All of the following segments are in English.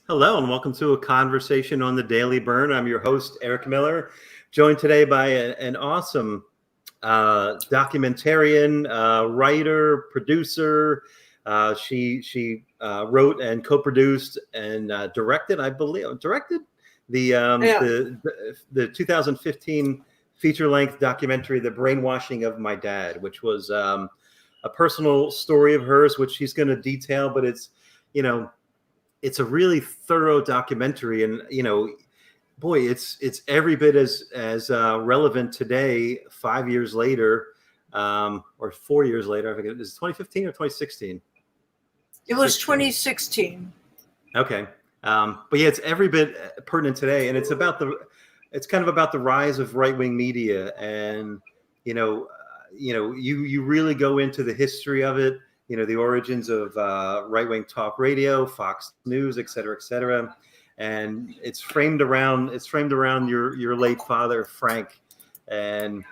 Hello, and welcome to a conversation on the Daily Bern. I'm your host, Eric Miller, joined today by an awesome documentarian, writer, producer. She wrote and co-produced and directed, I believe, Yeah. the 2015 feature-length documentary, "The Brainwashing of My Dad," which was a personal story of hers, which she's going to detail, but you know it's a really thorough documentary, and boy, it's every bit as relevant today, 5 years later, or 4 years later. I think it was 2015 or 2016. It was 2016. Okay, but yeah, it's every bit pertinent today, and it's kind of about the rise of right wing media, and you really go into the history of it. The origins of right wing talk radio, Fox News, et cetera, and it's framed around your late father, Frank. And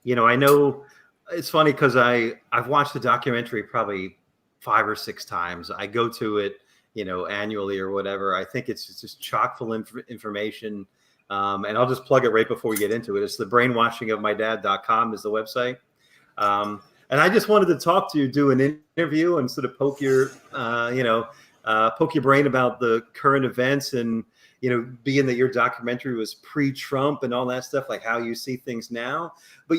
I know it's funny because I've watched the documentary probably 5 or 6 times. I go to it annually or whatever. I think it's just chock full of information. And I'll just plug it right before we get into it. It's the brainwashingofmydad.com is the website. And I just wanted to talk to you, do an interview, and sort of poke your brain about the current events, and being that your documentary was pre-Trump and all that stuff, like how you see things now. But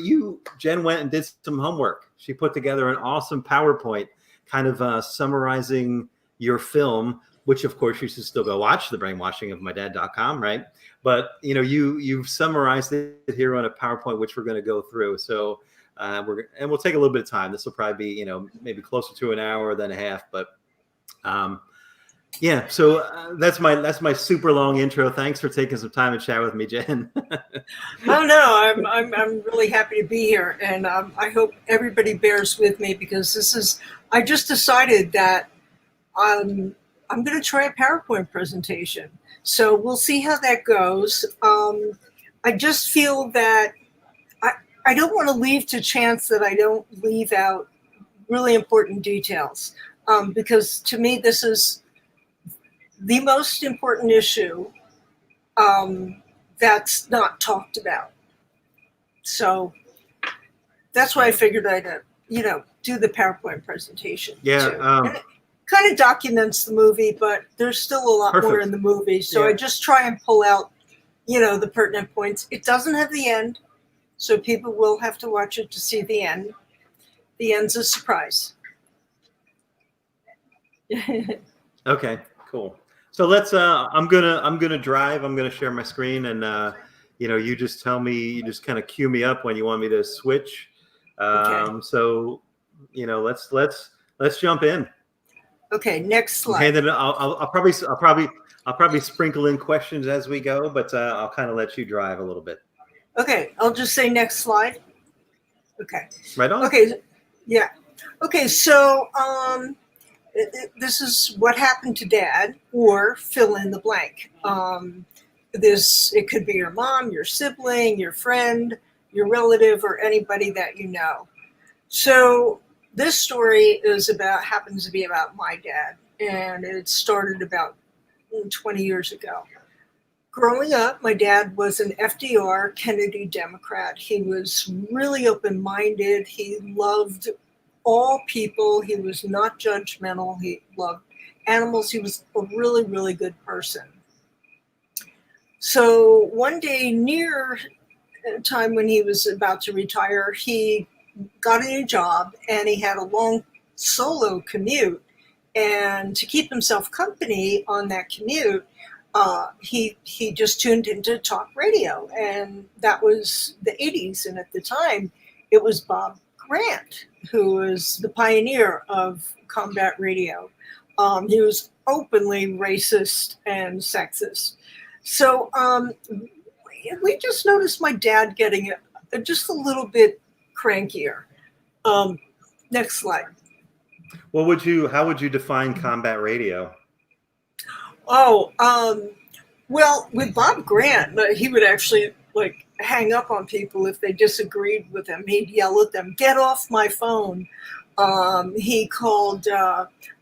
Jen, went and did some homework. She put together an awesome PowerPoint, kind of summarizing your film, which of course you should still go watch, the brainwashingofmydad.com, right? But you've summarized it here on a PowerPoint, which we're going to go through. So. We'll take a little bit of time. This will probably be, maybe closer to an hour than a half, but yeah. So that's my super long intro. Thanks for taking some time to chat with me, Jen. Oh no, I'm really happy to be here, and I hope everybody bears with me because I just decided that I'm going to try a PowerPoint presentation. So we'll see how that goes. I just feel that I don't want to leave to chance that I don't leave out really important details, because to me this is the most important issue that's not talked about. So that's why I figured I'd do the PowerPoint presentation. Yeah. Too. And it kind of documents the movie, but there's still a lot more in the movie. So I just try and pull out the pertinent points. It doesn't have the end. So people will have to watch it to see the end. The end's a surprise. Okay, cool. So let's. I'm gonna drive. I'm gonna share my screen, and you just tell me. You just kind of cue me up when you want me to switch. Okay. So let's jump in. Okay. Next slide. And then I'll probably sprinkle in questions as we go, but I'll kind of let you drive a little bit. Okay, I'll just say next slide. Okay. Right on. Okay, yeah. Okay, so this is what happened to Dad, or fill in the blank. It could be your mom, your sibling, your friend, your relative, or anybody that you know. So this story happens to be about my dad, and it started about 20 years ago. Growing up, my dad was an FDR Kennedy Democrat. He was really open-minded. He loved all people. He was not judgmental. He loved animals. He was a really, really good person. So one day, near a time when he was about to retire, he got a new job, and he had a long solo commute. And to keep himself company on that commute, he just tuned into talk radio, and that was the 80s. And at the time, it was Bob Grant, who was the pioneer of combat radio. He was openly racist and sexist. So we just noticed my dad getting just a little bit crankier. Next slide. How would you define combat radio? Oh, well, with Bob Grant, he would actually hang up on people if they disagreed with him. He'd yell at them, "Get off my phone." He called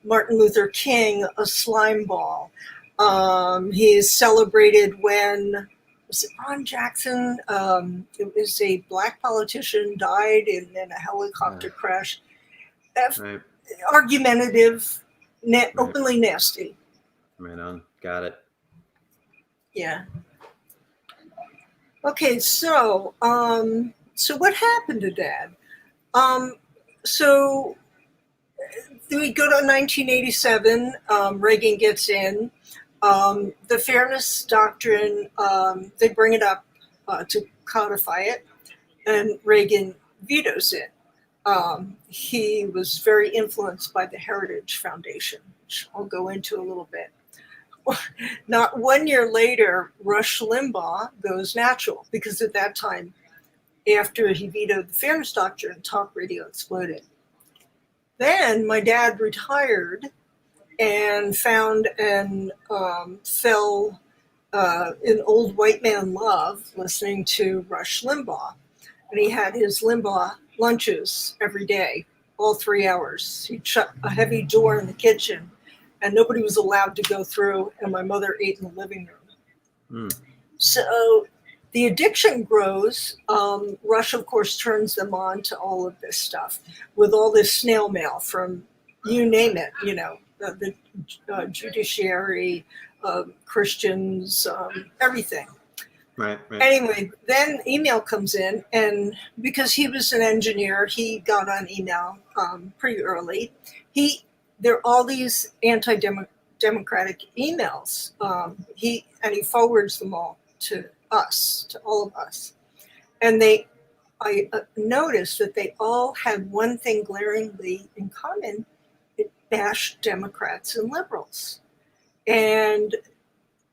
Martin Luther King a slime ball. He is celebrated when, was it Ron Jackson? It was a black politician died in a helicopter crash. Right. Argumentative, Right. openly nasty. Right on. Got it. Yeah. Okay, so what happened to Dad? So we go to 1987. Reagan gets in. The Fairness Doctrine, they bring it up to codify it, and Reagan vetoes it. He was very influenced by the Heritage Foundation, which I'll go into a little bit. Not 1 year later, Rush Limbaugh goes natural, because at that time, after he vetoed the Fairness Doctrine, talk radio exploded. Then my dad retired and found and fell in old white man love listening to Rush Limbaugh. And he had his Limbaugh lunches every day, all 3 hours. He'd shut a heavy door in the kitchen, and nobody was allowed to go through, and my mother ate in the living room. So the addiction grows. Rush, of course, turns them on to all of this stuff with all this snail mail from, you name it, the judiciary, Christians, everything. Right. Anyway, then email comes in, and because he was an engineer, he got on email pretty early. There are all these anti-democratic emails. He forwards them all to us, to all of us, and I noticed that they all had one thing glaringly in common: it bashed Democrats and liberals, and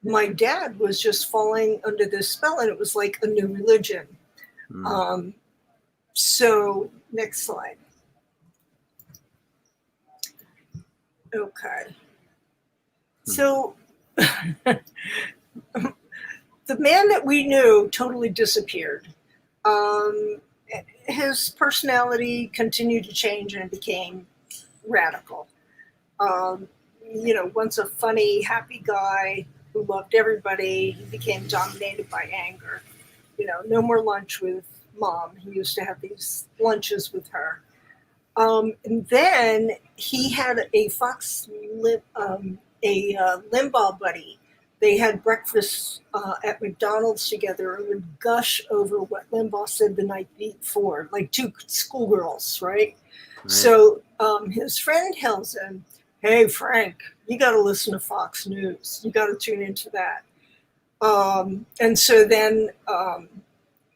my dad was just falling under this spell, and it was like a new religion. So next slide. Okay. So the man that we knew totally disappeared. His personality continued to change and became radical. Once a funny, happy guy who loved everybody, he became dominated by anger. No more lunch with mom. He used to have these lunches with her. And then he had a Limbaugh buddy. They had breakfast at McDonald's together and would gush over what Limbaugh said the night before, like two schoolgirls, right? So his friend tells him, "Hey, Frank, you got to listen to Fox News. You got to tune into that." And so then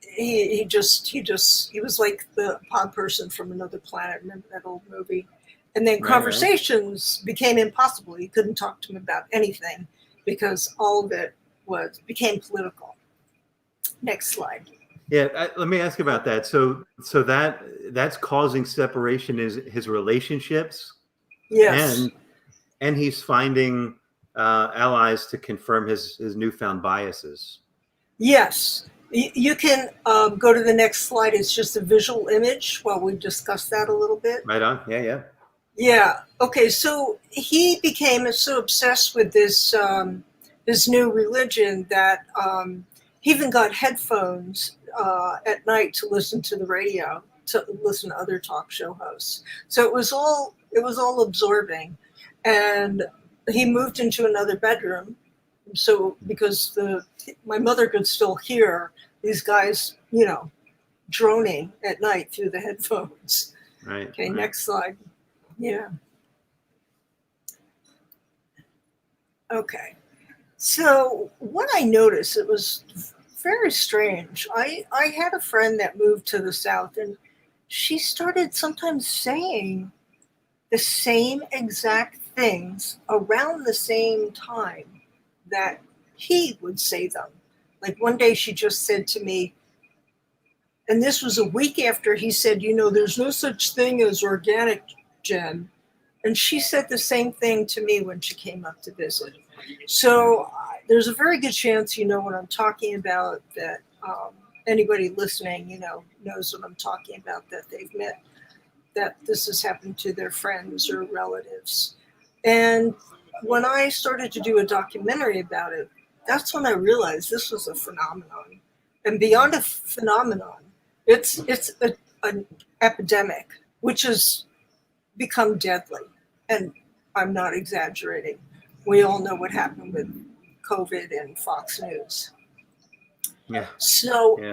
he was like the pod person from another planet. Remember that old movie? And then conversations became impossible. He couldn't talk to him about anything because all of it became political. Next slide. Yeah, let me ask about that. So that's causing separation is his relationships. Yes. And he's finding allies to confirm his newfound biases. Yes. You can go to the next slide. It's just a visual image while we discuss that a little bit. Right on. Yeah. Yeah. Okay. So he became so obsessed with this new religion that he even got headphones at night to listen to the radio, to listen to other talk show hosts. So it was all absorbing, and he moved into another bedroom. So because my mother could still hear these guys, droning at night through the headphones. Right. Okay, next slide. Yeah. Okay. So what I noticed, it was very strange. I had a friend that moved to the South, and she started sometimes saying the same exact things around the same time that he would say them. Like one day she just said to me, and this was a week after he said, there's no such thing as organic, Jen. And she said the same thing to me when she came up to visit. So there's a very good chance what I'm talking about, that anybody listening, knows what I'm talking about, that they've met, that this has happened to their friends or relatives. And when I started to do a documentary about it, that's when I realized this was a phenomenon, and beyond a phenomenon, it's an epidemic which has become deadly. And I'm not exaggerating. We all know what happened with COVID and Fox News. Yeah. So Yeah.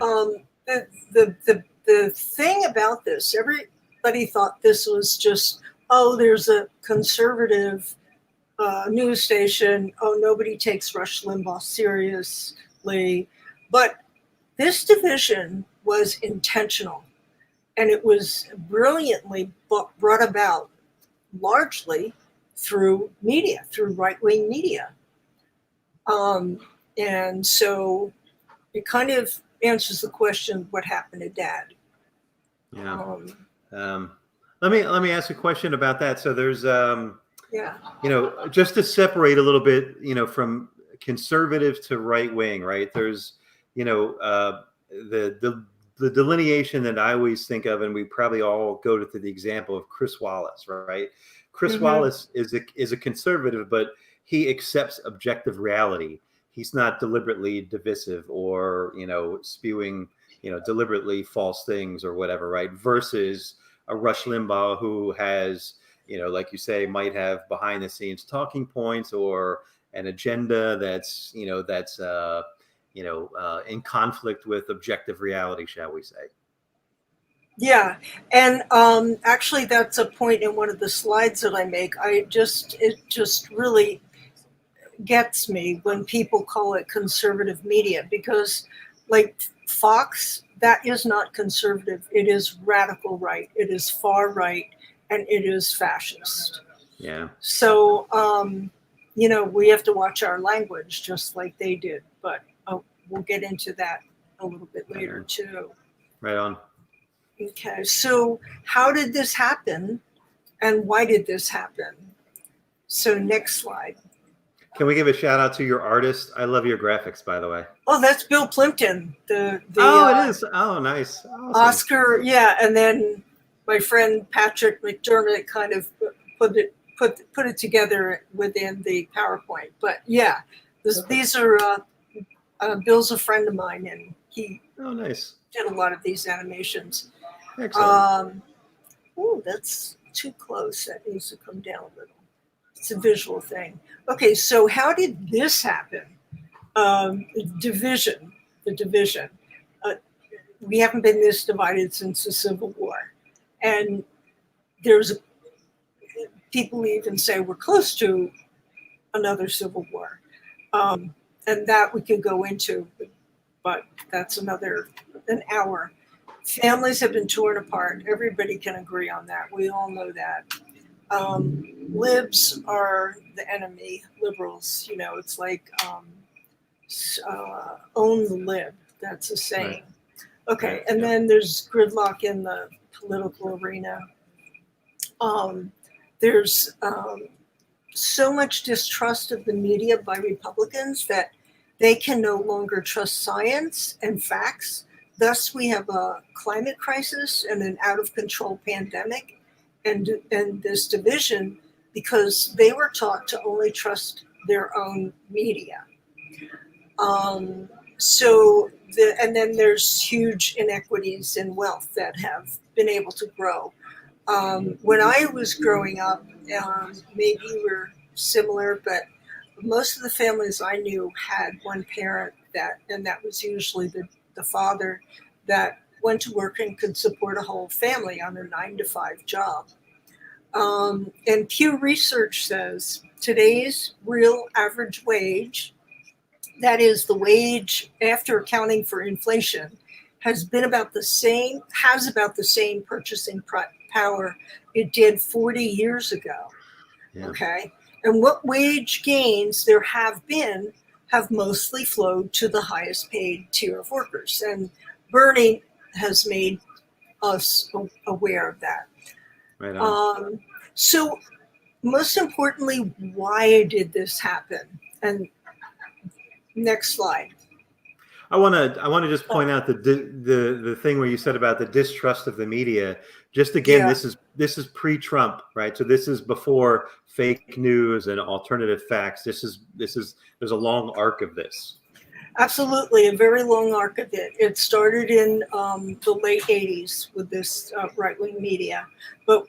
The thing about this, everybody thought this was just, oh, there's a conservative news station. Oh, nobody takes Rush Limbaugh seriously. But this division was intentional, and it was brilliantly brought about largely through media, through right-wing media. And so it kind of answers the question, what happened to Dad? Yeah. Let me ask a question about that. So there's, Yeah. just to separate a little bit, from conservative to right wing, right? There's, the delineation that I always think of, and we probably all go to the example of Chris Wallace, right? Chris Wallace is a conservative, but he accepts objective reality. He's not deliberately divisive or spewing deliberately false things or whatever, right? Versus a Rush Limbaugh who has like you say, might have behind the scenes talking points or an agenda that's in conflict with objective reality, shall we say? Yeah, and actually, that's a point in one of the slides that I make. It just really gets me when people call it conservative media, because, like Fox, that is not conservative. It is radical right. It is far right, and it is fascist. Yeah. So we have to watch our language just like they did. But we'll get into that a little bit later too. Right on. Okay, so how did this happen, and why did this happen? So next slide. Can we give a shout out to your artist? I love your graphics, by the way. Oh, that's Bill Plimpton. It is. Oh, nice. Awesome. Oscar, yeah, and then my friend Patrick McDermott kind of put it together within the PowerPoint. But yeah, these are Bill's a friend of mine, and he nice. did a lot of these animations. Excellent. Oh, that's too close. That needs to come down a little. It's a visual thing. Okay, so how did this happen? The division. We haven't been this divided since the Civil War. And people even say we're close to another Civil War. And that we could go into, but that's an hour. Families have been torn apart. Everybody can agree on that. We all know that. Libs are the enemy. Liberals, it's like own the lib. That's a saying. Right. Okay, and then there's gridlock in the political arena. There's so much distrust of the media by Republicans that they can no longer trust science and facts. Thus, we have a climate crisis and an out-of-control pandemic and this division because they were taught to only trust their own media. And then there's huge inequities in wealth that have been able to grow. When I was growing up, maybe you were similar, but most of the families I knew had one parent and that was usually the father that went to work and could support a whole family on a 9-to-5 job. And Pew Research says today's real average wage, that is the wage after accounting for inflation, has about the same purchasing power it did 40 years ago. Yeah. Okay. And what wage gains there have been have mostly flowed to the highest paid tier of workers. And Bernie has made us aware of that. Right on. So most importantly, why did this happen? And next slide. I want to just point out the thing where you said about the distrust of the media. Just again, Yeah. this is pre-Trump, right? So this is before fake news and alternative facts. There's a long arc of this. Absolutely, a very long arc of it. It started in the late 80s with this right-wing media. But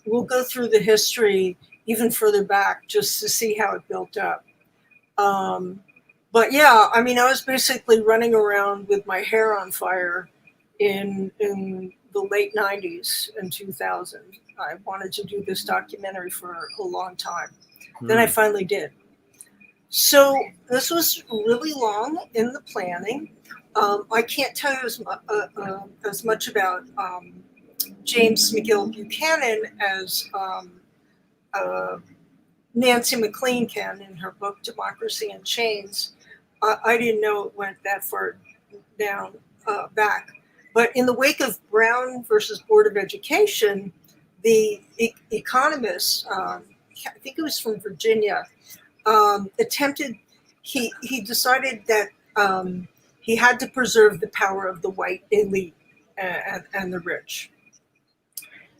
we'll go through the history even further back just to see how it built up. But yeah, I mean, I was basically running around with my hair on fire in the late 90s and 2000. I wanted to do this documentary for a long time. Then I finally did. So this was really long in the planning. I can't tell you as much about James McGill Buchanan as Nancy McLean can in her book Democracy in Chains. I didn't know it went that far down back. But in the wake of Brown versus Board of Education, the economist, I think it was from Virginia, he decided that he had to preserve the power of the white elite and the rich.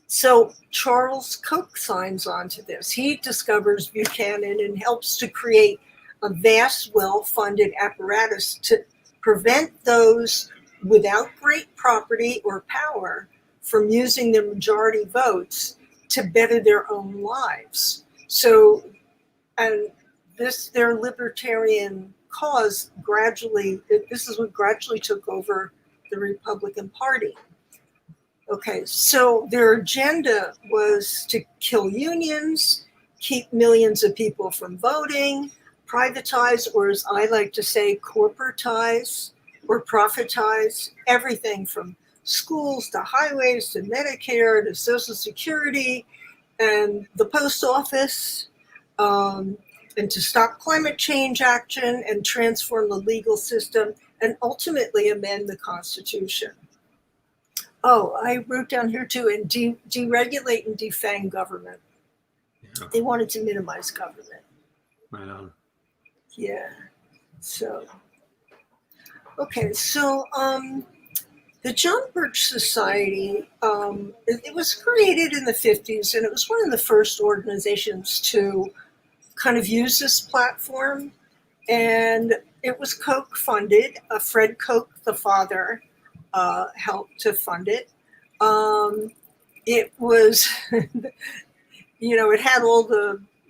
So Charles Koch signs on to this. He discovers Buchanan and helps to create a vast, well-funded apparatus to prevent those without great property or power from using their majority votes to better their own lives. So, and their libertarian cause this is what gradually took over the Republican Party. Okay, so their agenda was to kill unions, keep millions of people from voting, privatize, or as I like to say, corporatize or profitize everything from schools to highways to Medicare to Social Security and the post office, and to stop climate change action and transform the legal system and ultimately amend the Constitution. Oh, I wrote down here too, and deregulate and defang government. Yeah. They wanted to minimize government. Right on. Yeah. So, okay. So, the John Birch Society, it was created in the 50s, and it was one of the first organizations to kind of use this platform. And it was Koch funded. Fred Koch, the father, helped to fund it. It was, it had all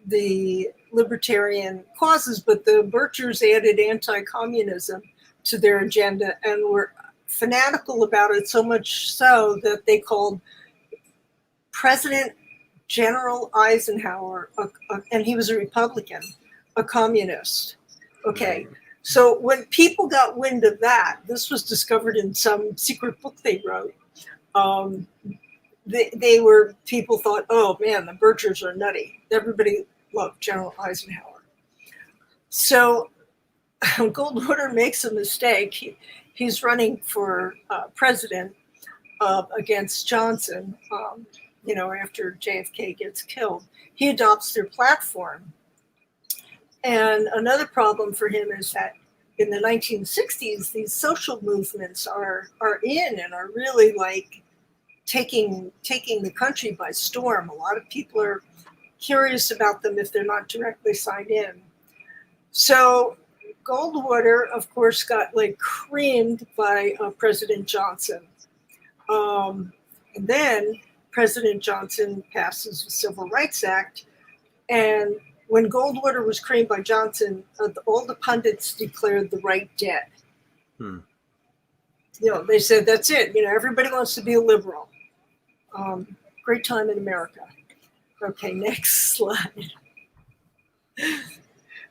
the libertarian causes, but the Birchers added anti-communism to their agenda and were fanatical about it, so much so that they called President General Eisenhower, and he was a Republican, a communist. Okay. So when people got wind of that, this was discovered in some secret book they wrote. People thought, oh man, the Birchers are nutty. Everybody loved General Eisenhower. So Goldwater makes a mistake. He's running for president against Johnson, after JFK gets killed. He adopts their platform. And another problem for him is that in the 1960s, these social movements are in and are really like taking the country by storm. A lot of people are curious about them if they're not directly signed in. So Goldwater, of course, got like creamed by President Johnson. And then President Johnson passes the Civil Rights Act, and when Goldwater was creamed by Johnson, all the pundits declared the right dead. They said, that's it. Everybody wants to be a liberal. Great time in America. Okay, next slide.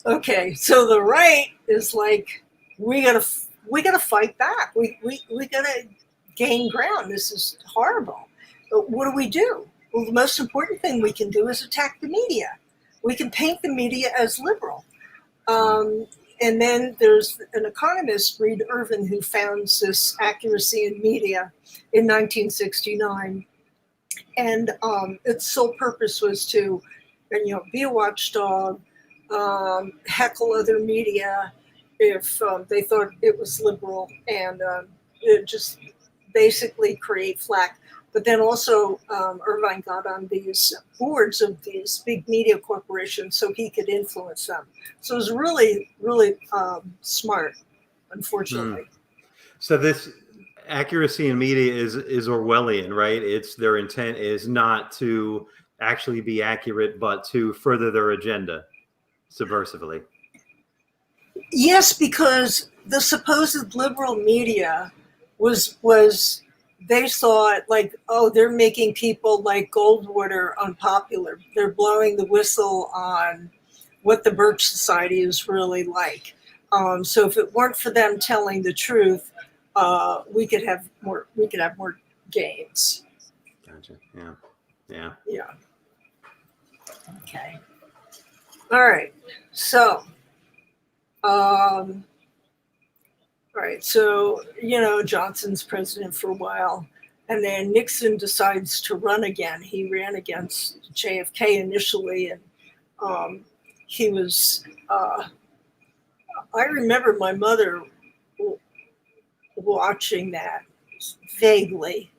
Okay, so the right is like, we gotta fight back. We gotta gain ground. This is horrible. But what do? Well, the most important thing we can do is attack the media. We can paint the media as liberal. And then there's an economist, Reed Irvin, who founds this Accuracy in Media in 1969. And its sole purpose was to, be a watchdog, heckle other media if they thought it was liberal, and just basically create flack. But then also Irvine got on these boards of these big media corporations so he could influence them. So it was really, really smart, unfortunately. So this accuracy in media is Orwellian, right? It's their intent is not to actually be accurate, but to further their agenda subversively. Yes, because the supposed liberal media was they thought like, oh, they're making people like Goldwater unpopular. They're blowing the whistle on what the Birch Society is really like. So if it weren't for them telling the truth, we could have more. We could have more gains. Gotcha. Yeah. Yeah. Yeah. Okay. All right. So. All right, so, Johnson's president for a while, and then Nixon decides to run again. He ran against JFK initially, and he was, I remember my mother watching that vaguely,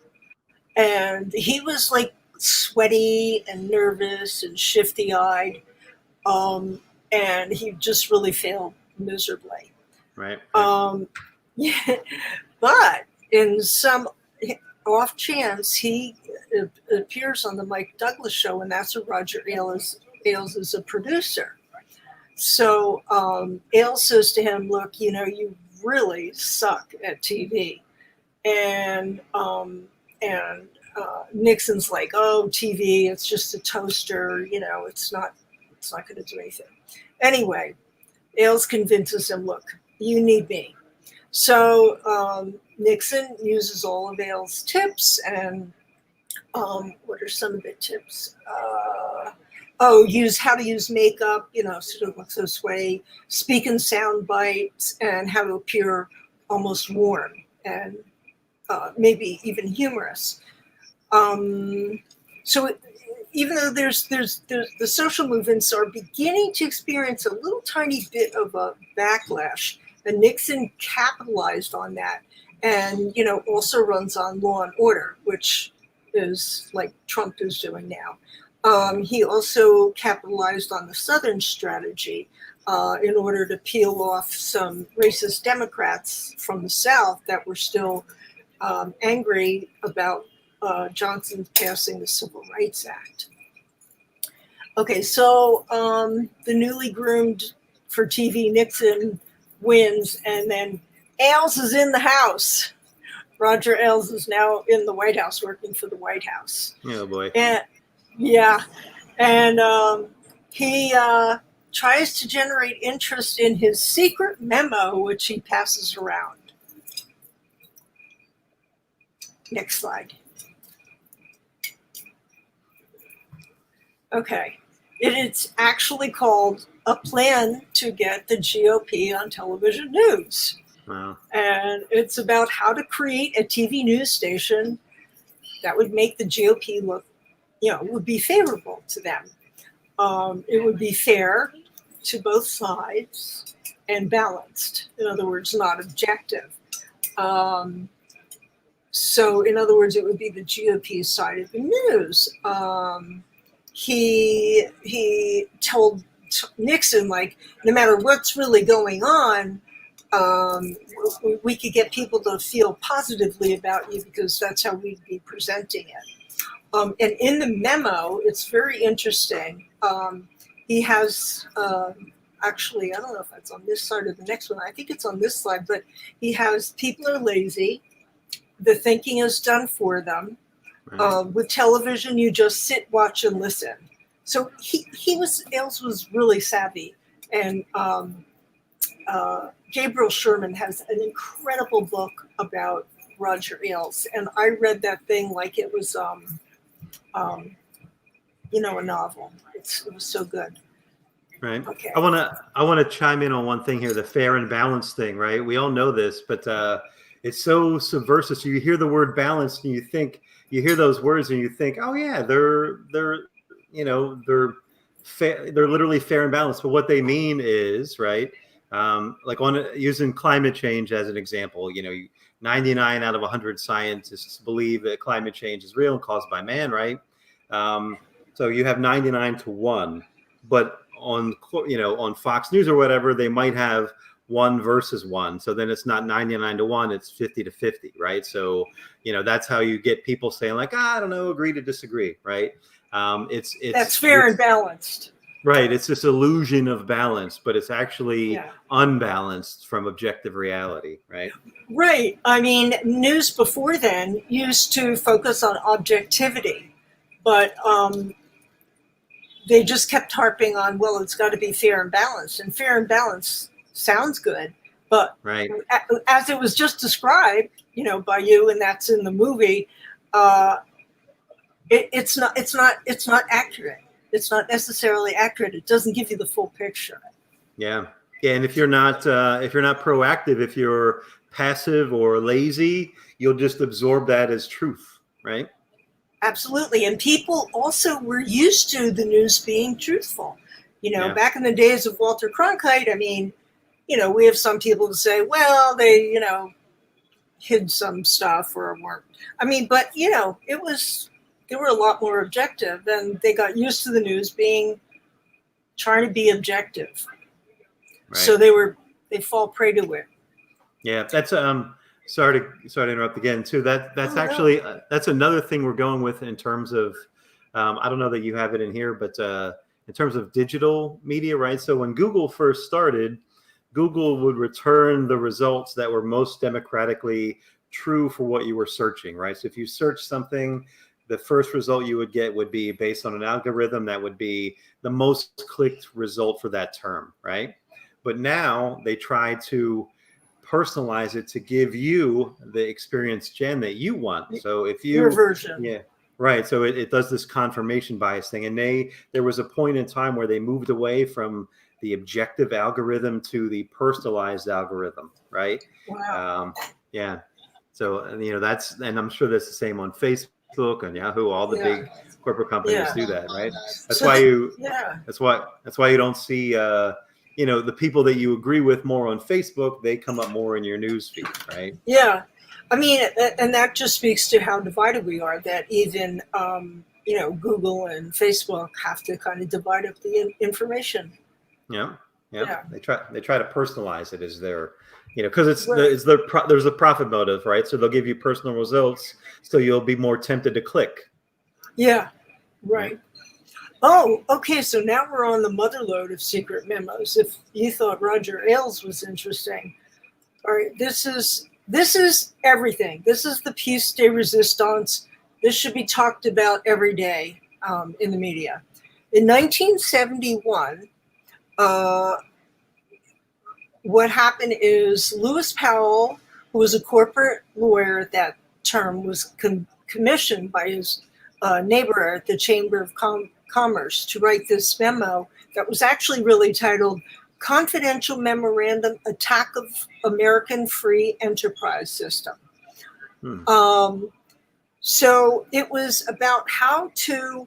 and he was like sweaty and nervous and shifty-eyed, and he just really failed miserably. Right. Yeah, but in some off chance, he appears on the Mike Douglas show, and that's where Roger Ailes is a producer. So Ailes says to him, "Look, you really suck at TV," and Nixon's like, "Oh, TV, it's just a toaster. It's not going to do anything." Anyway, Ailes convinces him, "Look, you need me." So Nixon uses all of Ailes' tips, and what are some of the tips? Use how to use makeup, so don't look so sweaty, speak in sound bites, and how to appear almost warm and maybe even humorous. So even though there's the social movements are beginning to experience a little tiny bit of a backlash, and Nixon capitalized on that, and also runs on Law and Order, which is like Trump is doing now. He also capitalized on the Southern strategy in order to peel off some racist Democrats from the South that were still angry about Johnson passing the Civil Rights Act. Okay, so the newly groomed for TV Nixon wins, and then Ailes is in the House. Roger Ailes is now in the White House, working for the White House. Oh boy. And he tries to generate interest in his secret memo, which he passes around. Next slide. Okay. It's actually called A Plan to Get the GOP on Television News. Wow. And it's about how to create a TV news station that would make the GOP look, would be favorable to them. It would be fair to both sides and balanced. In other words, not objective. So in other words, it would be the GOP side of the news. He told Nixon, like, no matter what's really going on, we could get people to feel positively about you because that's how we'd be presenting it. And in the memo, it's very interesting. He has, actually, I don't know if that's on this side or the next one. I think it's on this slide, but he has people are lazy. The thinking is done for them. Right. With television, you just sit, watch, and listen. So Ailes was really savvy. And Gabriel Sherman has an incredible book about Roger Ailes. And I read that thing like it was, a novel. It was so good. Right. Okay. I want to chime in on one thing here, the fair and balanced thing, right? We all know this, but it's so subversive. So you hear the word balanced and you hear those words and you think, oh yeah, they're fair, they're literally fair and balanced. But what they mean is, right, Like using climate change as an example, 99 out of 100 scientists believe that climate change is real and caused by man, right? So you have 99 to 1, but on Fox News or whatever, they might have 1 versus 1. So then it's not 99 to 1, it's 50 to 50, right? So, that's how you get people saying like, I don't know, agree to disagree, right? That's fair and balanced. Right. It's this illusion of balance, but it's actually unbalanced from objective reality, right? Right. I mean, news before then used to focus on objectivity, but they just kept harping on, well, it's got to be fair and balanced. And fair and balanced sounds good, but right. As it was just described, by you, and that's in the movie, it's not accurate. It's not necessarily accurate. It doesn't give you the full picture. Yeah. And if you're not proactive, if you're passive or lazy, you'll just absorb that as truth, right? Absolutely. And people also were used to the news being truthful. Back in the days of Walter Cronkite, I mean, we have some people who say, well, they, hid some stuff or weren't. I mean, but, they were a lot more objective, and they got used to the news trying to be objective. Right. So they fall prey to it. Yeah, that's sorry to interrupt again too. That's actually that's another thing we're going with in terms of I don't know that you have it in here, but in terms of digital media, right? So when Google first started, Google would return the results that were most democratically true for what you were searching, right? So if you search something, the first result you would get would be based on an algorithm that would be the most clicked result for that term, right? But now they try to personalize it to give you the experience, Jen, that you want. So if you, your version. Yeah, right. So it does this confirmation bias thing. And there was a point in time where they moved away from the objective algorithm to the personalized algorithm, right? Wow. Yeah. So, and I'm sure that's the same on Facebook and Yahoo. All the big corporate companies do that, right? That's why you don't see, the people that you agree with more on Facebook, they come up more in your news feed, right? Yeah. I mean, and that just speaks to how divided we are, that even, Google and Facebook have to kind of divide up the information. Yeah. They try to personalize it as their, because there's a profit motive, right? So they'll give you personal results, so you'll be more tempted to click. Yeah, right. Oh, okay. So now we're on the motherlode of secret memos. If you thought Roger Ailes was interesting, all right. This is everything. This is the piece de resistance. This should be talked about every day in the media. In 1971. What happened is Lewis Powell, who was a corporate lawyer at that term, was commissioned by his neighbor at the Chamber of Commerce to write this memo that was actually really titled Confidential Memorandum Attack of American Free Enterprise System. So it was about how to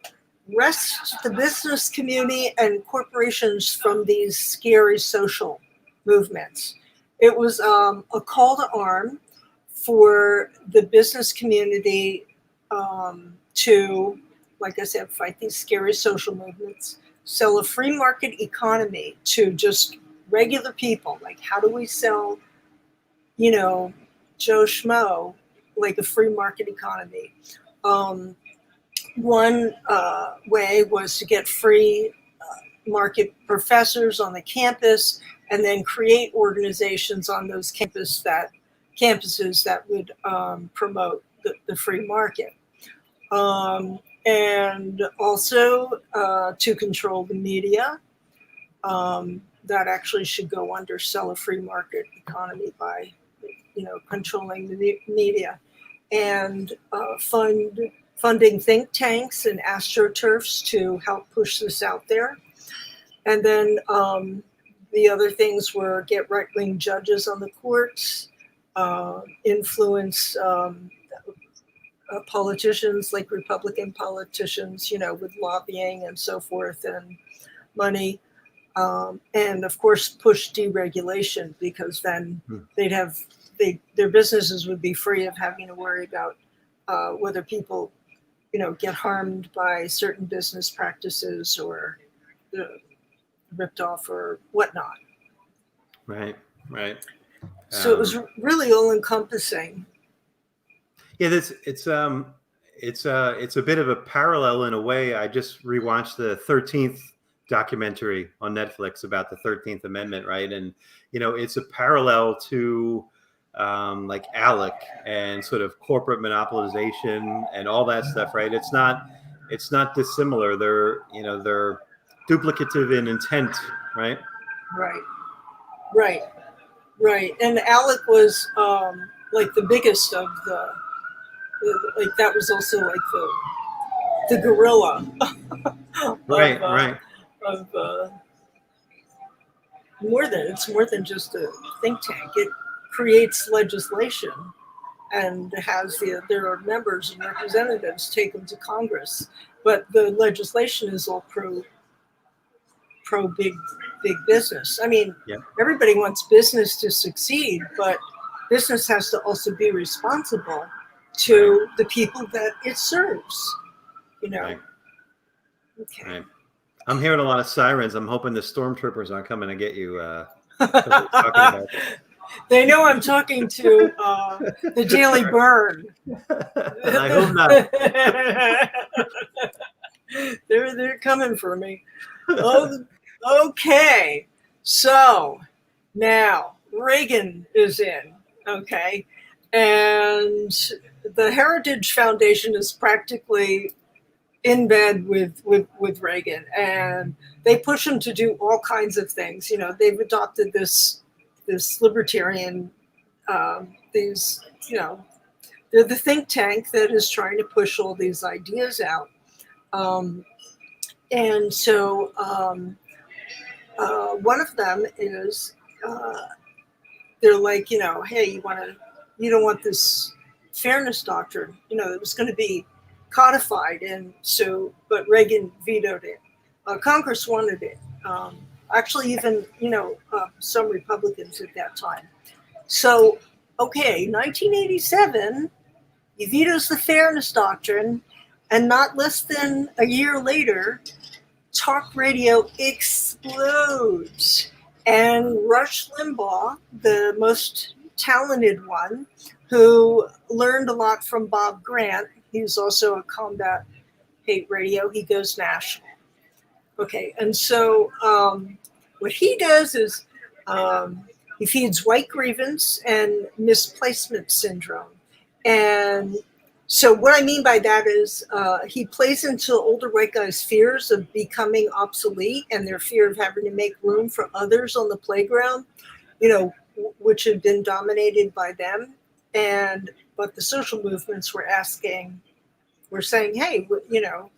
wrest the business community and corporations from these scary social movements. It was a call to arm for the business community to, like I said, fight these scary social movements, sell a free market economy to just regular people. Like, how do we sell, Joe Schmo, like a free market economy? One way was to get free market professors on the campus, and then create organizations on those campuses that would promote the free market. And also to control the media, that actually should go under sell a free market economy by, controlling the media, and funding think tanks and astroturfs to help push this out there. And then the other things were get right-wing judges on the courts, influence politicians, like Republican politicians, with lobbying and so forth and money. and of course push deregulation, because then Hmm. their businesses would be free of having to worry about whether people, get harmed by certain business practices or ripped off or whatnot. Right. Right. So it was really all encompassing. Yeah, it's a bit of a parallel in a way. I just rewatched the 13th documentary on Netflix about the 13th Amendment, right? And it's a parallel to like ALEC and sort of corporate monopolization and all that stuff, right? It's not dissimilar. They're duplicative in intent, right? Right, right, right. And Alec was like the biggest of like that was also like the gorilla of Right, right. of it's more than just a think tank. It creates legislation and has their members and representatives take them to Congress. But the legislation is all pro big business. I mean, Yeah, everybody wants business to succeed, but business has to also be responsible right, to the people that it serves. You know. right, Okay. right. I'm hearing a lot of sirens. I'm hoping the stormtroopers aren't coming to get you because we're talking about They know I'm talking to the Daily Bern. and I hope not. They're coming for me. Oh, okay. So now Reagan is in. Okay, and the Heritage Foundation is practically in bed with Reagan, and they push him to do all kinds of things. They've adopted this libertarian, these, they're the think tank that is trying to push all these ideas out. And so one of them is they're like, hey, you don't want this fairness doctrine, it was going to be codified, and so, but Reagan vetoed it. Congress wanted it. Actually, even some Republicans at that time. So, okay, 1987, he vetoes the fairness doctrine, and not less than a year later, talk radio explodes. And Rush Limbaugh, the most talented one, who learned a lot from Bob Grant, he's also a combat hate radio, he goes national. Okay, and so what he does is he feeds white grievance and misplacement syndrome. And so what I mean by that is he plays into older white guys' fears of becoming obsolete and their fear of having to make room for others on the playground, which had been dominated by them. But the social movements were saying, hey,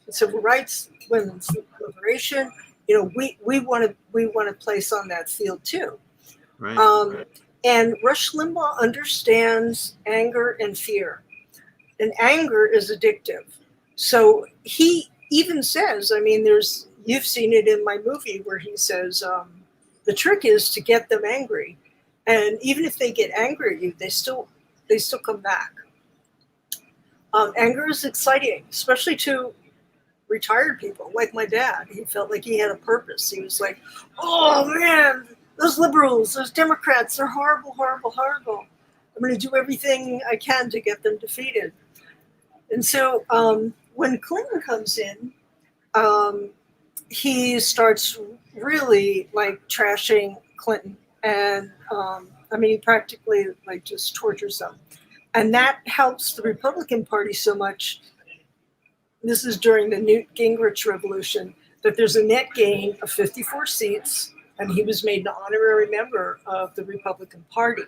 civil rights, women's liberation, we want to place on that field too. Right. And Rush Limbaugh understands anger and fear. And anger is addictive. So he even says, you've seen it in my movie where he says, the trick is to get them angry. And even if they get angry at you, they still come back. Anger is exciting, especially to retired people like my dad. He felt like he had a purpose. He was like, oh man, those liberals, those Democrats, they're horrible, horrible, horrible. I'm going to do everything I can to get them defeated. And so when Clinton comes in, he starts really like trashing Clinton. And he practically like just tortures them. And that helps the Republican Party so much. This is during the Newt Gingrich revolution, that there's a net gain of 54 seats, and he was made an honorary member of the Republican Party.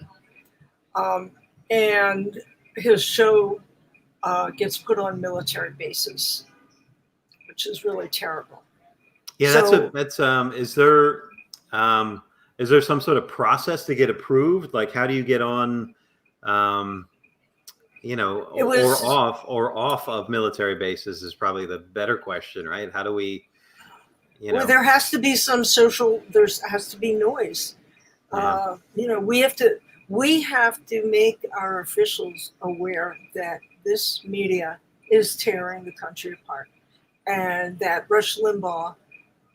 And his show gets put on military bases, which is really terrible. Yeah, that's is there some sort of process to get approved? Like, how do you get on, or off of military bases is probably the better question, right? How do we, you Well, know. there has to be some social. There has to be noise. Yeah. We have to make our officials aware that this media is tearing the country apart, and that Rush Limbaugh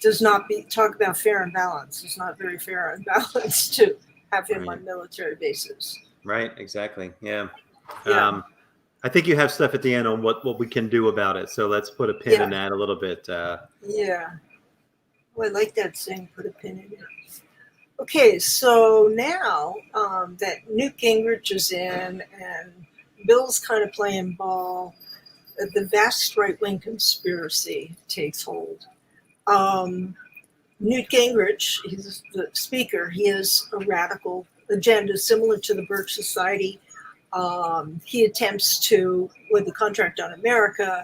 does not talk about fair and balanced. It's not very fair and balanced to have him Right. on military bases. Right. Exactly. Yeah. Yeah, I think you have stuff at the end on what we can do about it. So let's put a pin in yeah, that a little bit. yeah. Well, I like that saying, put a pin in it. Okay, so now that Newt Gingrich is in and Bill's kind of playing ball, the vast right wing conspiracy takes hold. Um, Newt Gingrich, he's the speaker, he has a radical agenda similar to the Birch Society. He attempts to, with the Contract on America,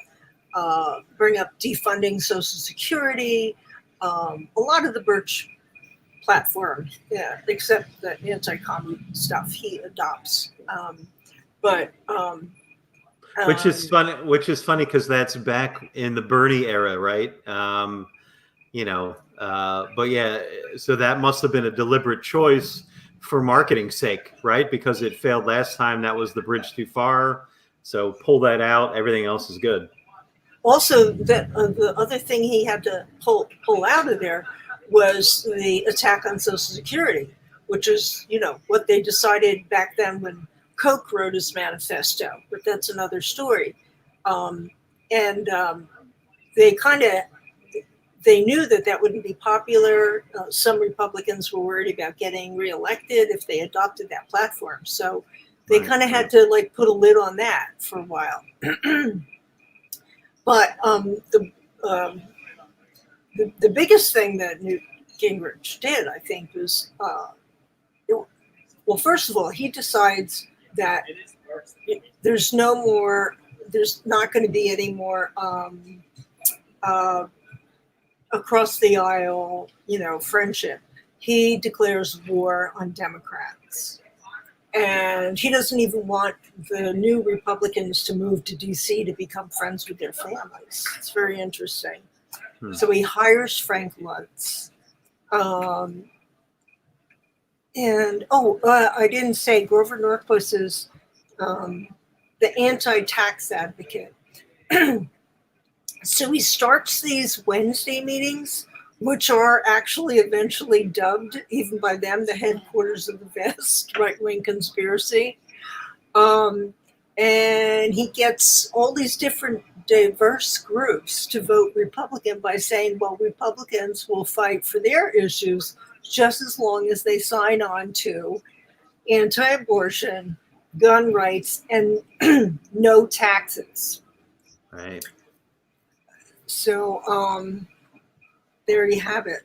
bring up defunding Social Security. A lot of the Birch platform, yeah, except the anti-commie stuff he adopts. But Which is funny. Which is funny because that's back in the Bernie era, right? But yeah, so that must have been a deliberate choice for marketing's sake, right? Because it failed last time. That was the bridge too far. So pull that out. Everything else is good. Also, the other thing he had to pull out of there was the attack on Social Security, which is what they decided back then when Koch wrote his manifesto. But that's another story. And they kind of they knew that wouldn't be popular. Some Republicans were worried about getting reelected if they adopted that platform. So they kind of had to put a lid on that for a while. But the biggest thing that Newt Gingrich did, I think, was well, first of all, he decides that there's not going to be any more across the aisle, friendship. He declares war on Democrats. And he doesn't even want the new Republicans to move to D.C. to become friends with their families. It's very interesting. So he hires Frank Luntz. I didn't say Grover Norquist is the anti-tax advocate. So he starts these Wednesday meetings, which are actually eventually dubbed, even by them, the headquarters of the vast right-wing conspiracy. And he gets all these different diverse groups to vote Republican by saying, well, Republicans will fight for their issues just as long as they sign on to anti-abortion, gun rights, and no taxes. Right. So there you have it.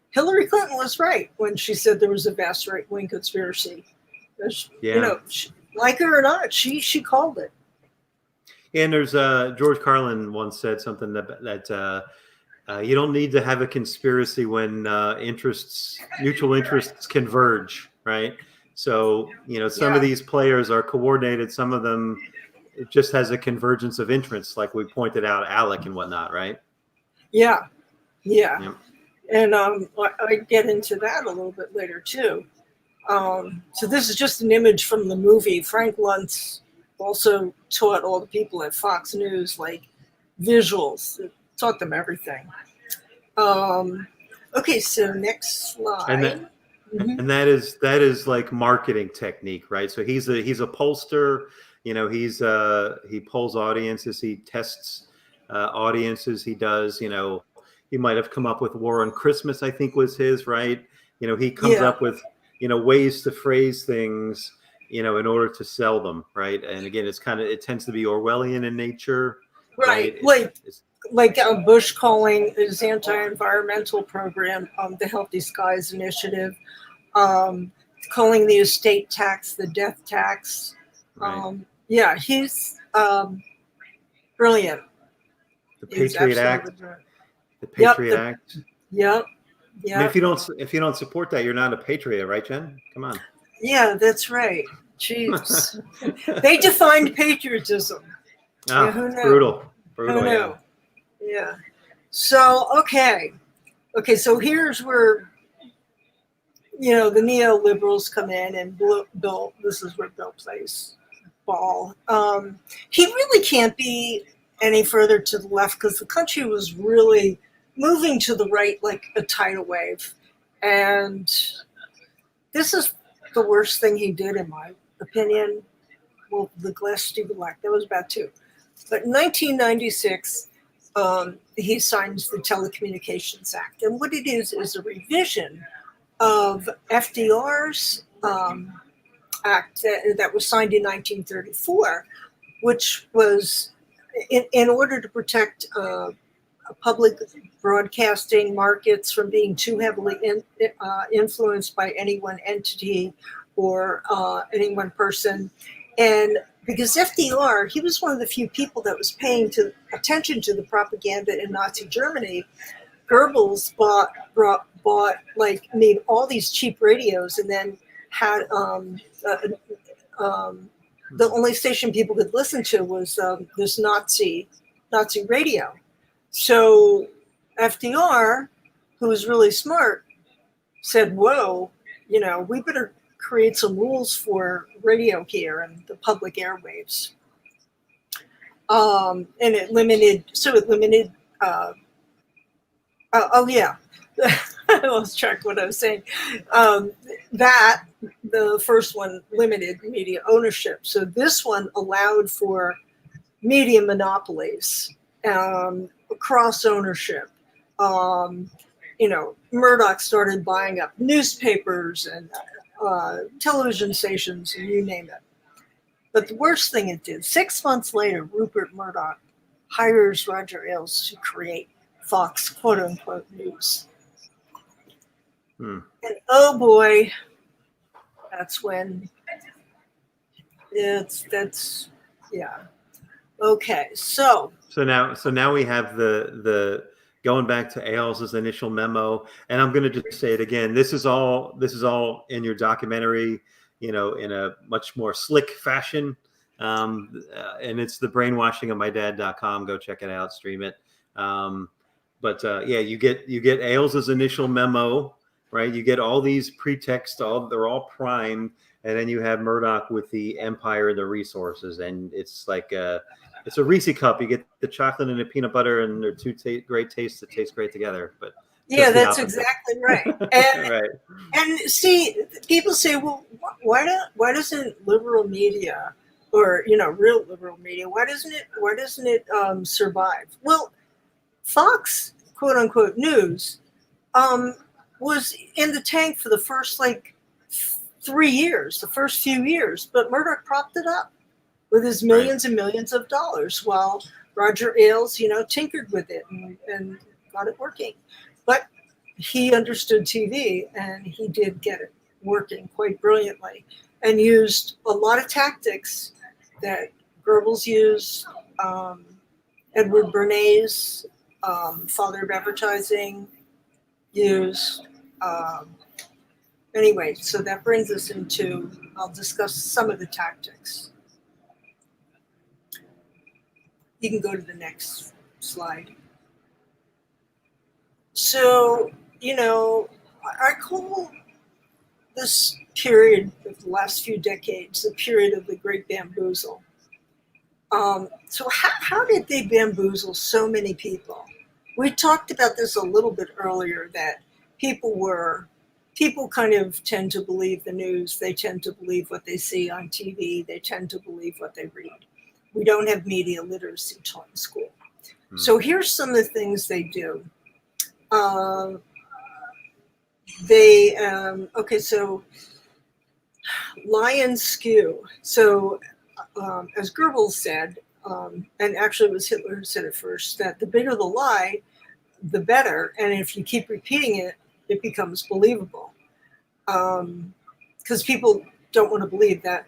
Hillary Clinton was right when she said there was a vast right-wing conspiracy. Like her or not, she called it. And there's George Carlin once said something that you don't need to have a conspiracy when mutual interests converge, right? So some of these players are coordinated. Some of them it just has a convergence of interests, like we pointed out, Alec and whatnot, right? Yeah. Yep. And I get into that a little bit later too. So this is just an image from the movie. Frank Luntz also taught all the people at Fox News visuals. It taught them everything. Okay, so next slide. And that is like marketing technique, right? So he's a pollster. He polls audiences. He tests audiences. He does. He might have come up with "War on Christmas," I think was his, right? He comes up with ways to phrase things in order to sell them, right? And again, it tends to be Orwellian in nature, right? Like Bush calling his anti-environmental program the Healthy Skies Initiative, calling the estate tax the death tax. Right. He's brilliant. The Patriot Act. Brilliant. The Patriot Act. Yep. I mean, if you don't support that, you're not a patriot, right, Jen? Come on. Yeah, that's right. Jeez. They defined patriotism. Oh, who knew? brutal. Who knew? Yeah. So, okay. Okay, so here's where, the neoliberals come in, and Bill, this is where Bill plays ball. He really can't be any further to the left because the country was really moving to the right like a tidal wave. And this is the worst thing he did, in my opinion. Well, the Glass-Steagall Act, that was bad too. But in 1996, he signs the Telecommunications Act. And what it is a revision of FDR's act that was signed in 1934, which was in order to protect public broadcasting markets from being too heavily influenced by any one entity or any one person. And because FDR, he was one of the few people that was paying attention to the propaganda in Nazi Germany. Goebbels made all these cheap radios, and then had the only station people could listen to was this Nazi radio. So FDR, who was really smart, said, "Whoa, we better create some rules for radio here and the public airwaves." And it limited. Oh yeah, I lost track of what I was saying. That the first one limited media ownership. So this one allowed for media monopolies, cross ownership. Murdoch started buying up newspapers and television stations, and you name it. But the worst thing it did, 6 months later, Rupert Murdoch hires Roger Ailes to create Fox, quote unquote, news. And oh boy, that's when that's yeah. Okay, so now we have the going back to Ailes' initial memo, and I'm going to just say it again. This is all in your documentary, in a much more slick fashion, and it's the brainwashing of my dad.com. Go check it out, stream it. But you get Ailes' initial memo, right? You get all these pretexts, they're all primed, and then you have Murdoch with the empire and the resources, and it's like it's a Reese cup. You get the chocolate and the peanut butter, and they're two great tastes that taste great together. But yeah, that's exactly right. And right. And see, people say, well, why doesn't liberal media, or real liberal media, why doesn't it survive? Well, Fox, quote unquote, news was in the tank for the first 3 years, the first few years, but Murdoch propped it up with his millions and millions of dollars, while Roger Ailes, tinkered with it and got it working. But he understood TV, and he did get it working quite brilliantly, and used a lot of tactics that Goebbels used, Edward Bernays, father of advertising, used. Anyway, so that brings us into, I'll discuss some of the tactics. You can go to the next slide. So, I call this period of the last few decades the period of the Great Bamboozle. So how did they bamboozle so many people? We talked about this a little bit earlier, that people kind of tend to believe the news. They tend to believe what they see on TV. They tend to believe what they read. We don't have media literacy taught in school. So here's some of the things they do. So lie and skew. So as Goebbels said, and actually it was Hitler who said it first, that the bigger the lie, the better. And if you keep repeating it, it becomes believable. Because people don't want to believe that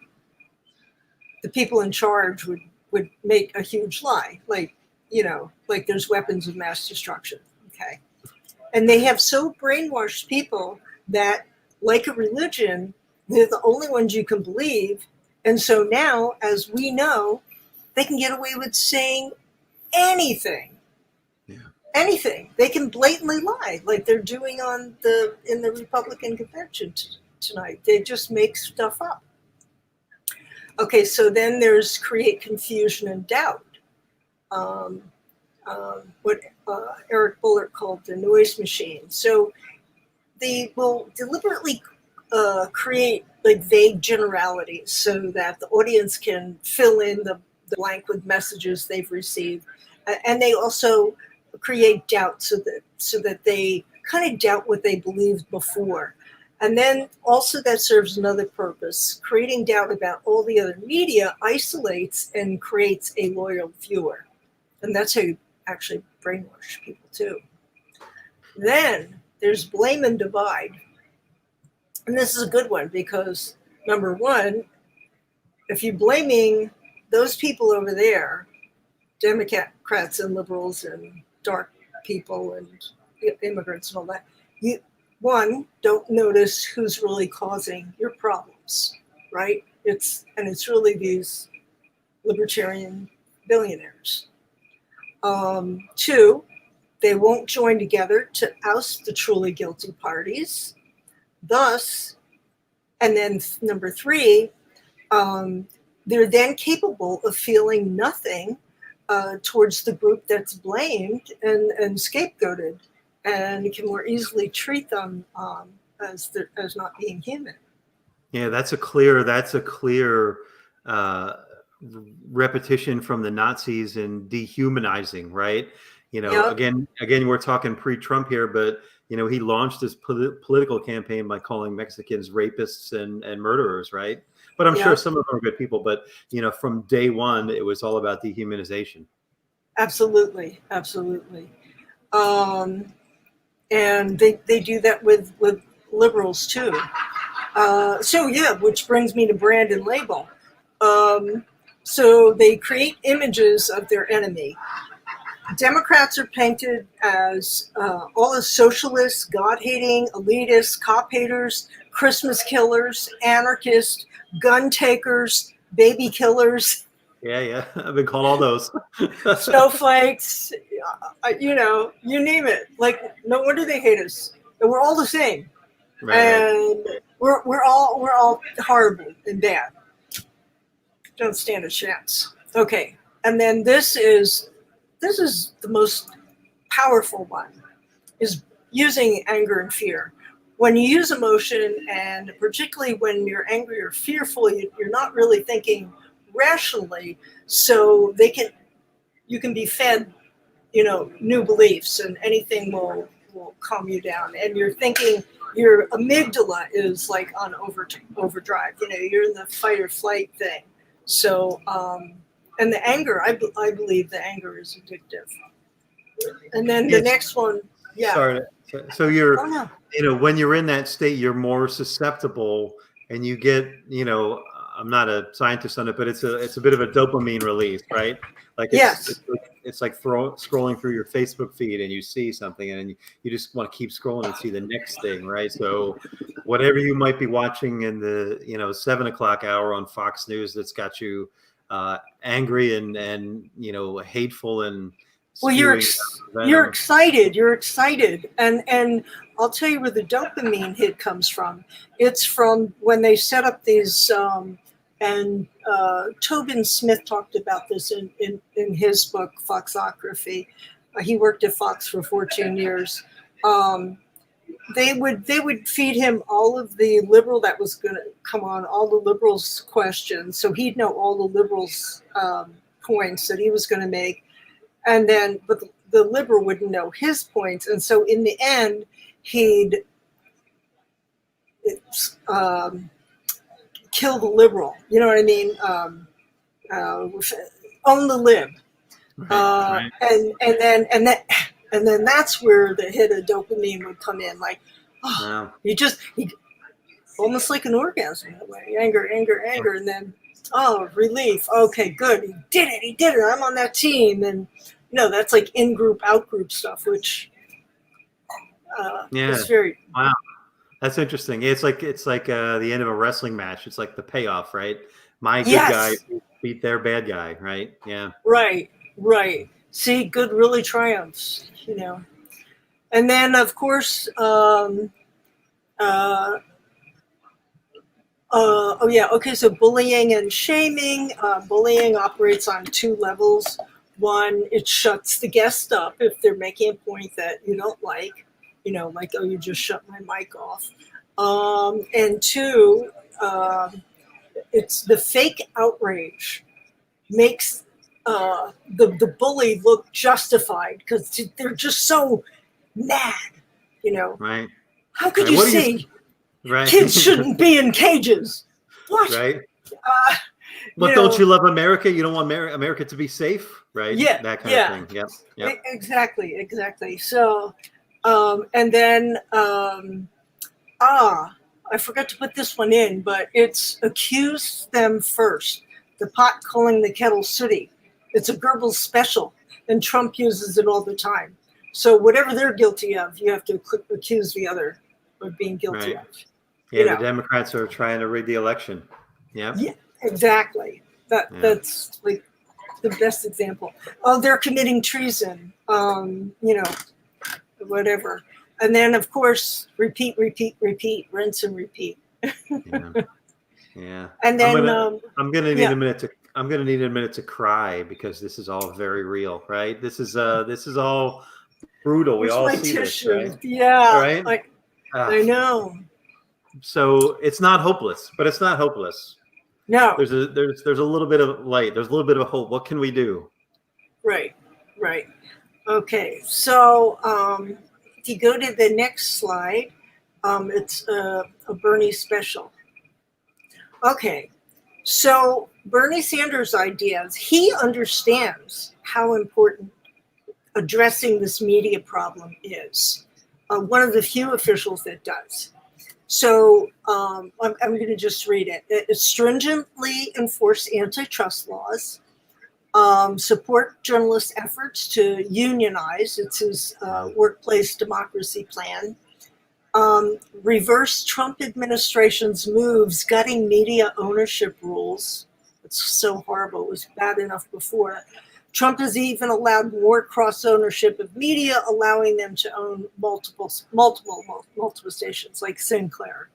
the people in charge would make a huge lie, like there's weapons of mass destruction. Okay. And they have so brainwashed people that, like a religion, they're the only ones you can believe. And so now, as we know, they can get away with saying anything. Yeah. anything. They can blatantly lie, like they're doing in the Republican convention tonight. They just make stuff up. Okay, so then there's create confusion and doubt. What Eric Bullard called the noise machine. So they will deliberately create like vague generalities so that the audience can fill in the blank with messages they've received, and they also create doubt so that they kind of doubt what they believed before. And then also that serves another purpose. Creating doubt about all the other media isolates and creates a loyal viewer. And that's how you actually brainwash people too. Then there's blame and divide. And this is a good one because, number one, if you're blaming those people over there, Democrats and liberals and dark people and immigrants and all that, you, one, don't notice who's really causing your problems, right? It's really these libertarian billionaires. Two, they won't join together to oust the truly guilty parties. Thus, and then number three, they're then capable of feeling nothing towards the group that's blamed and scapegoated, and can more easily treat them as not being human. Yeah, that's a clear repetition from the Nazis in dehumanizing, right? You know, Yep. again, we're talking pre-Trump here, but you know, he launched his political campaign by calling Mexicans rapists and murderers, right? But I'm sure some of them are good people. But you know, from day one, it was all about dehumanization. Absolutely, absolutely. And they do that with liberals too. So yeah, which brings me to brand and label. So they create images of their enemy. Democrats are painted as all as socialists, God-hating, elitists, cop haters, Christmas killers, anarchists, gun takers, baby killers. Yeah, I've been called all those. Snowflakes, you know, you name it. Like, no wonder they hate us. And we're all the same. Right. And we're all horrible and bad. Don't stand a chance. Okay, and then this is the most powerful one, is using anger and fear. When you use emotion, and particularly when you're angry or fearful, you're not really thinking rationally, so you can be fed, you know, new beliefs, and anything will calm you down. And you're thinking, your amygdala is like on overdrive. You know, you're in the fight or flight thing. So, and the anger, I believe the anger is addictive. And then the next one, yeah. Sorry. So you're, you know, when you're in that state, you're more susceptible, and you get, you know, I'm not a scientist on it, but it's a bit of a dopamine release, right? Like it's like scrolling through your Facebook feed and you see something and you just want to keep scrolling and see the next thing, right? So whatever you might be watching in the, you know, 7 o'clock hour on Fox News that's got you angry and you know, hateful and well, you're excited, and I'll tell you where the dopamine hit comes from. It's from when they set up these, and Tobin Smith talked about this in his book Foxocracy. He worked at Fox for 14 years. They would feed him all of the liberal that was going to come on, all the liberals' questions, so he'd know all the liberals' points that he was going to make. And then, but the liberal wouldn't know his points. And so in the end, he'd kill the liberal. You know what I mean? Own the lib. Right. And then that's where the hit of dopamine would come in. Like, oh, he almost like an orgasm that way. Anger. And then, oh, relief. Okay, good. He did it. I'm on that team. And, you know, that's like in-group, out-group stuff, which is very... Wow. That's interesting. It's like the end of a wrestling match. It's like the payoff, right? My good guy beat their bad guy, right? Yeah. Right. See, good really triumphs, you know. And then, of course, oh yeah, okay. So bullying and shaming. Bullying operates on two levels. One, it shuts the guest up if they're making a point that you don't like, like, oh, you just shut my mic off. And two, it's the fake outrage makes the bully look justified because they're just so mad. You know, Right. how could Right. you What do you? say Right. kids shouldn't be in cages? What? Right. Uh, But don't you love America? You don't want America to be safe, right? Yeah, That kind of yeah, thing. Yep. Yep. exactly. So, and then, I forgot to put this one in, but it's accuse them first. The pot calling the kettle sooty. It's a Goebbels special, and Trump uses it all the time. So whatever they're guilty of, you have to accuse the other of being guilty Right. of. Yeah. The Democrats are trying to rig the election. Yep. Yeah, exactly. That's like the best example. Oh, they're committing treason. Whatever. And then, of course, repeat, rinse and repeat. Yeah. Yeah. And then, I'm gonna need yeah. a minute to cry because this is all very real, right? This is all brutal. We Where's all my see this, tissue? right? Yeah, Right. I know. So it's not hopeless, but it's not hopeless. No. There's a little bit of light. There's a little bit of hope. What can we do? Right. Okay. So if you go to the next slide, it's a Bernie special. Okay. So Bernie Sanders' ideas, he understands how important addressing this media problem is. One of the few officials that does. So I'm going to just read it. It stringently enforce antitrust laws, support journalists' efforts to unionize. It's his workplace democracy plan. Reverse Trump administration's moves gutting media ownership rules. It's so horrible. It was bad enough before. Trump has even allowed more cross-ownership of media, allowing them to own multiple stations, like Sinclair.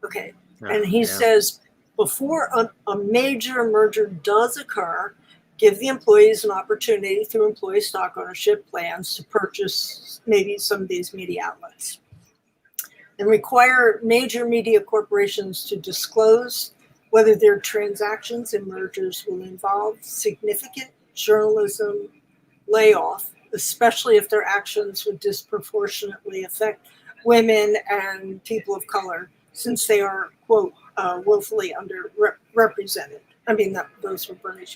Okay, and he says, before a major merger does occur, give the employees an opportunity through employee stock ownership plans to purchase maybe some of these media outlets. And require major media corporations to disclose whether their transactions and mergers will involve significant journalism layoff, especially if their actions would disproportionately affect women and people of color, since they are, quote, woefully underrepresented. I mean, those were Bernie's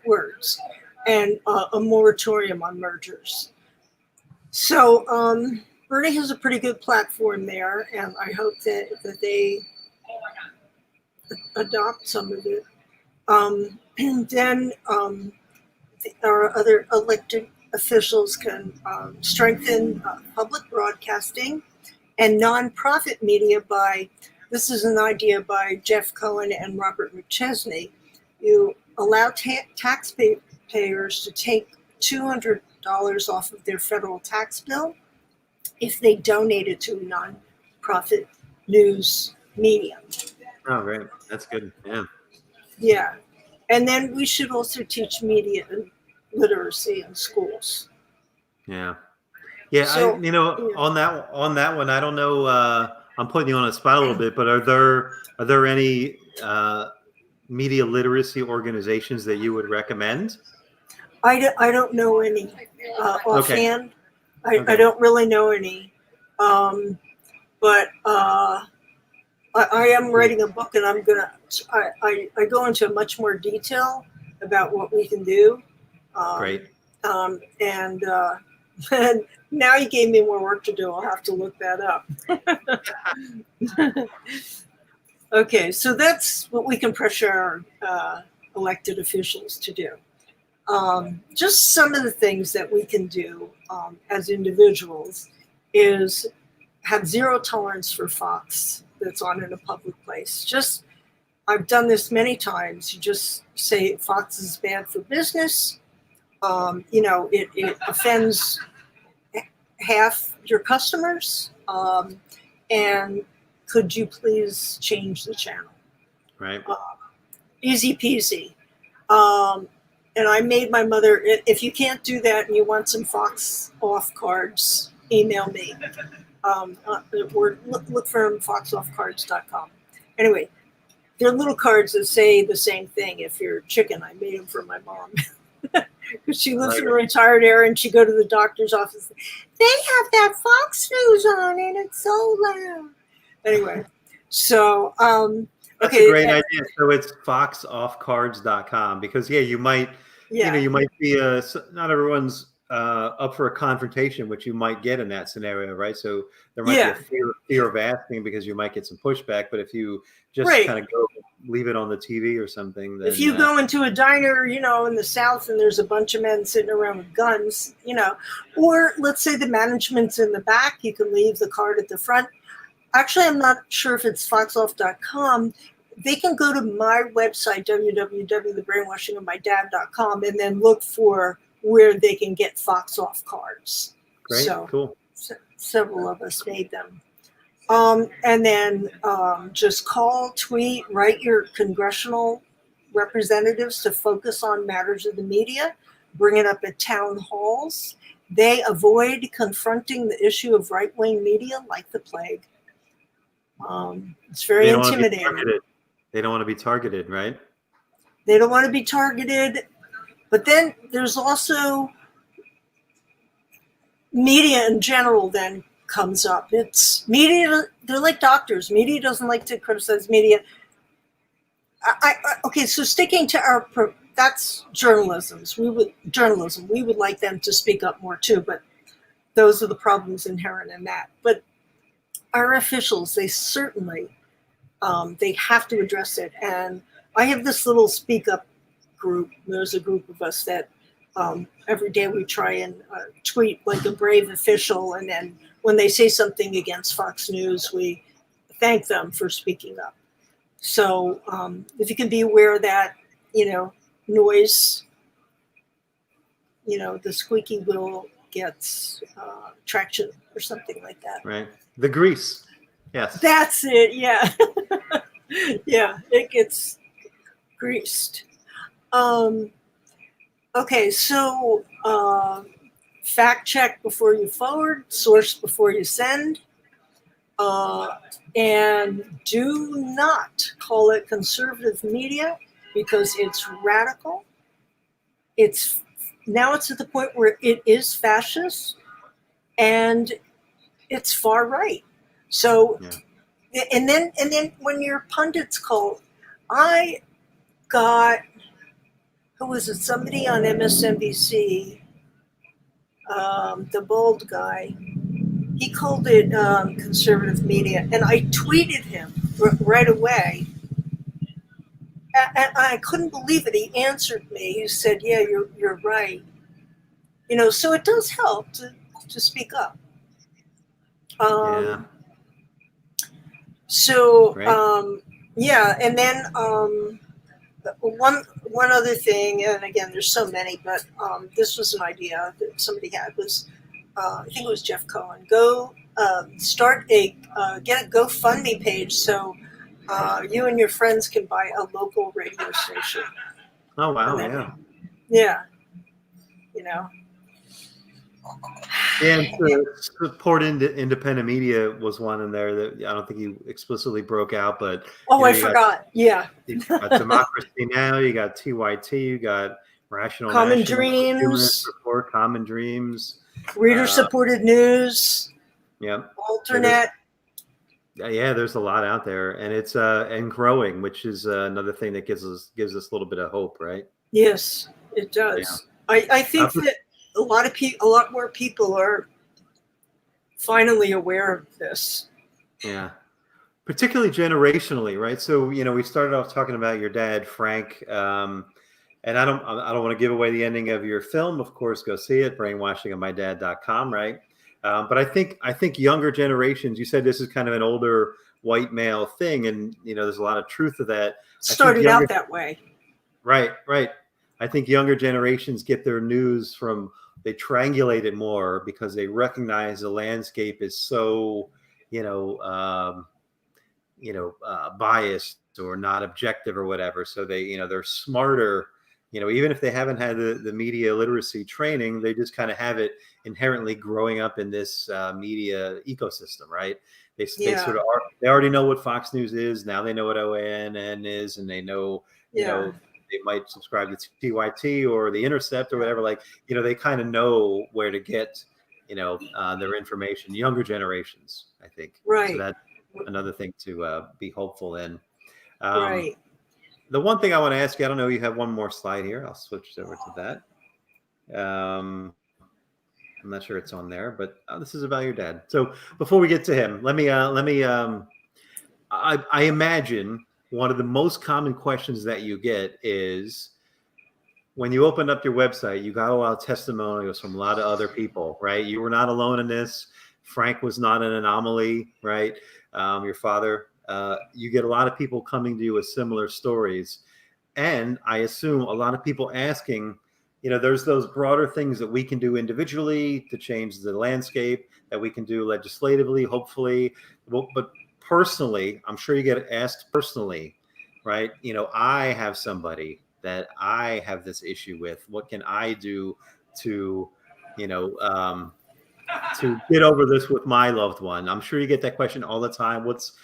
words. And a moratorium on mergers. So Bernie has a pretty good platform there, and I hope that they adopt some of it. Then our other elected officials can strengthen public broadcasting and nonprofit media this is an idea by Jeff Cohen and Robert McChesney. You allow taxpayers to take $200 off of their federal tax bill if they donate it to a nonprofit news medium. Oh, great. That's good. Yeah. Yeah. And then we should also teach media literacy in schools. Yeah. Yeah. So, on that one, I don't know. I'm putting you on a spot a little bit, but are there any media literacy organizations that you would recommend? I don't know any offhand. Okay. I don't really know any. But I am writing a book, and I go into much more detail about what we can do. Great. And now you gave me more work to do. I'll have to look that up. Okay, so that's what we can pressure our elected officials to do. Just some of the things that we can do as individuals is have zero tolerance for Fox that's on in a public place. I've done this many times. You just say Fox is bad for business, It offends half your customers. And could you please change the channel? Right. Easy peasy. And I made my mother, if you can't do that and you want some Fox off cards, email me. Or look for them, foxoffcards.com. Anyway, they're little cards that say the same thing. If you're chicken, I made them for my mom. Because she lives in a retired area and she go to the doctor's office. They have that Fox News on and it's so loud. Anyway, so that's a great idea. So it's foxoffcards.com, because you might you might be not everyone's up for a confrontation, which you might get in that scenario, right? So there might be a fear of asking because you might get some pushback. But if you just kind of leave it on the TV or something, then, if you go into a diner, in the South, and there's a bunch of men sitting around with guns, or let's say the management's in the back, you can leave the card at the front. Actually, I'm not sure if it's foxoff.com. They can go to my website, www.thebrainwashingofmydad.com, and then look for where they can get Fox Off cards. Great, so, cool. Several of us made them. And then just call, tweet, write your congressional representatives to focus on matters of the media, bring it up at town halls. They avoid confronting the issue of right-wing media like the plague. It's very intimidating. They don't want to be targeted, right? They don't want to be targeted. But then there's also media in general then comes up. It's media, they're like doctors. Media doesn't like to criticize media. Okay, so sticking to that's journalism. We would like them to speak up more too, but those are the problems inherent in that. But our officials, they certainly, they have to address it. And I have this little speak up group. There's a group of us that every day we try and tweet like a brave official. And then when they say something against Fox News, we thank them for speaking up. So if you can be aware of that, noise, the squeaky wheel gets traction or something like that. Right. The grease. Yes. That's it. Yeah. Yeah. It gets greased. Okay. So fact check before you forward, source before you send. And do not call it conservative media because it's radical. Now it's at the point where it is fascist and it's far right. So, and then when your pundits call, I got, who was it? Somebody on MSNBC, the bald guy. He called it conservative media, and I tweeted him right away. And I couldn't believe it. He answered me. He said, "Yeah, you're right." So it does help to speak up. So and then one other thing, and again, there's so many, but this was an idea that somebody had was. I think it was Jeff Cohen. Go get a GoFundMe page so you and your friends can buy a local radio station. Oh wow! Yeah. Yeah, and support independent media was one in there that I don't think you explicitly broke out, but I forgot. You got Democracy Now, you got TYT, you got Rational Common National, Dreams, Report, Common Dreams. Reader-supported news. Yep. Alternate. There's a lot out there, and it's and growing, which is another thing that gives us a little bit of hope, right? Yes, it does. Yeah. I think that a lot more people are finally aware of this. Yeah, particularly generationally, right? So we started off talking about your dad, Frank. And I don't want to give away the ending of your film. Of course, go see it, brainwashingofmydad.com, right? But I think younger generations, you said this is kind of an older white male thing, and there's a lot of truth to that. Started out that way. Right. I think younger generations get their news from, they triangulate it more because they recognize the landscape is so, you know, biased or not objective or whatever. So they, they're smarter. Even if they haven't had the media literacy training, they just kind of have it inherently growing up in this media ecosystem, right? They sort of they already know what Fox News is. Now they know what OANN is, and they know, they might subscribe to TYT or The Intercept or whatever. Like, they kind of know where to get, their information. Younger generations, I think. Right. So that's another thing to be hopeful in. Right. The one thing I want to ask you, I don't know, you have one more slide here. I'll switch over to that. I'm not sure it's on there, but this is about your dad. So before we get to him, I imagine one of the most common questions that you get is, when you opened up your website, you got a lot of testimonials from a lot of other people, right? You were not alone in this. Frank was not an anomaly, right? Your father, you get a lot of people coming to you with similar stories. And I assume a lot of people asking, there's those broader things that we can do individually to change the landscape, that we can do legislatively, hopefully. But personally, I'm sure you get asked personally, right? I have somebody that I have this issue with. What can I do to, to get over this with my loved one? I'm sure you get that question all the time. What's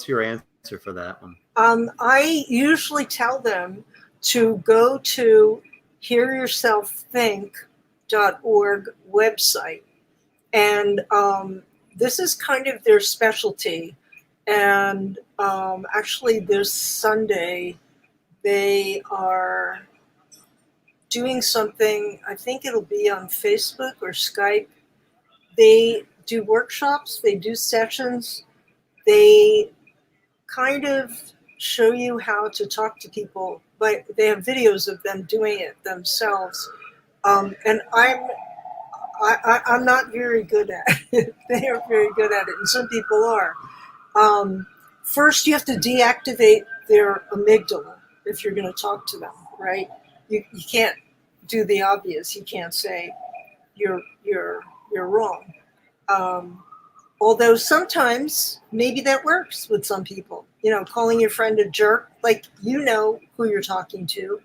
your answer for that one? I usually tell them to go to hearyourselfthink.org website. And this is kind of their specialty. And actually this Sunday, they are doing something, I think it'll be on Facebook or Skype. They do workshops, they do sessions, they kind of show you how to talk to people, but they have videos of them doing it themselves. And I'm not very good at it. They are very good at it, and some people are. First, you have to deactivate their amygdala if you're going to talk to them, right? You can't do the obvious. You can't say you're wrong. Although sometimes maybe that works with some people. Calling your friend a jerk, like who you're talking to,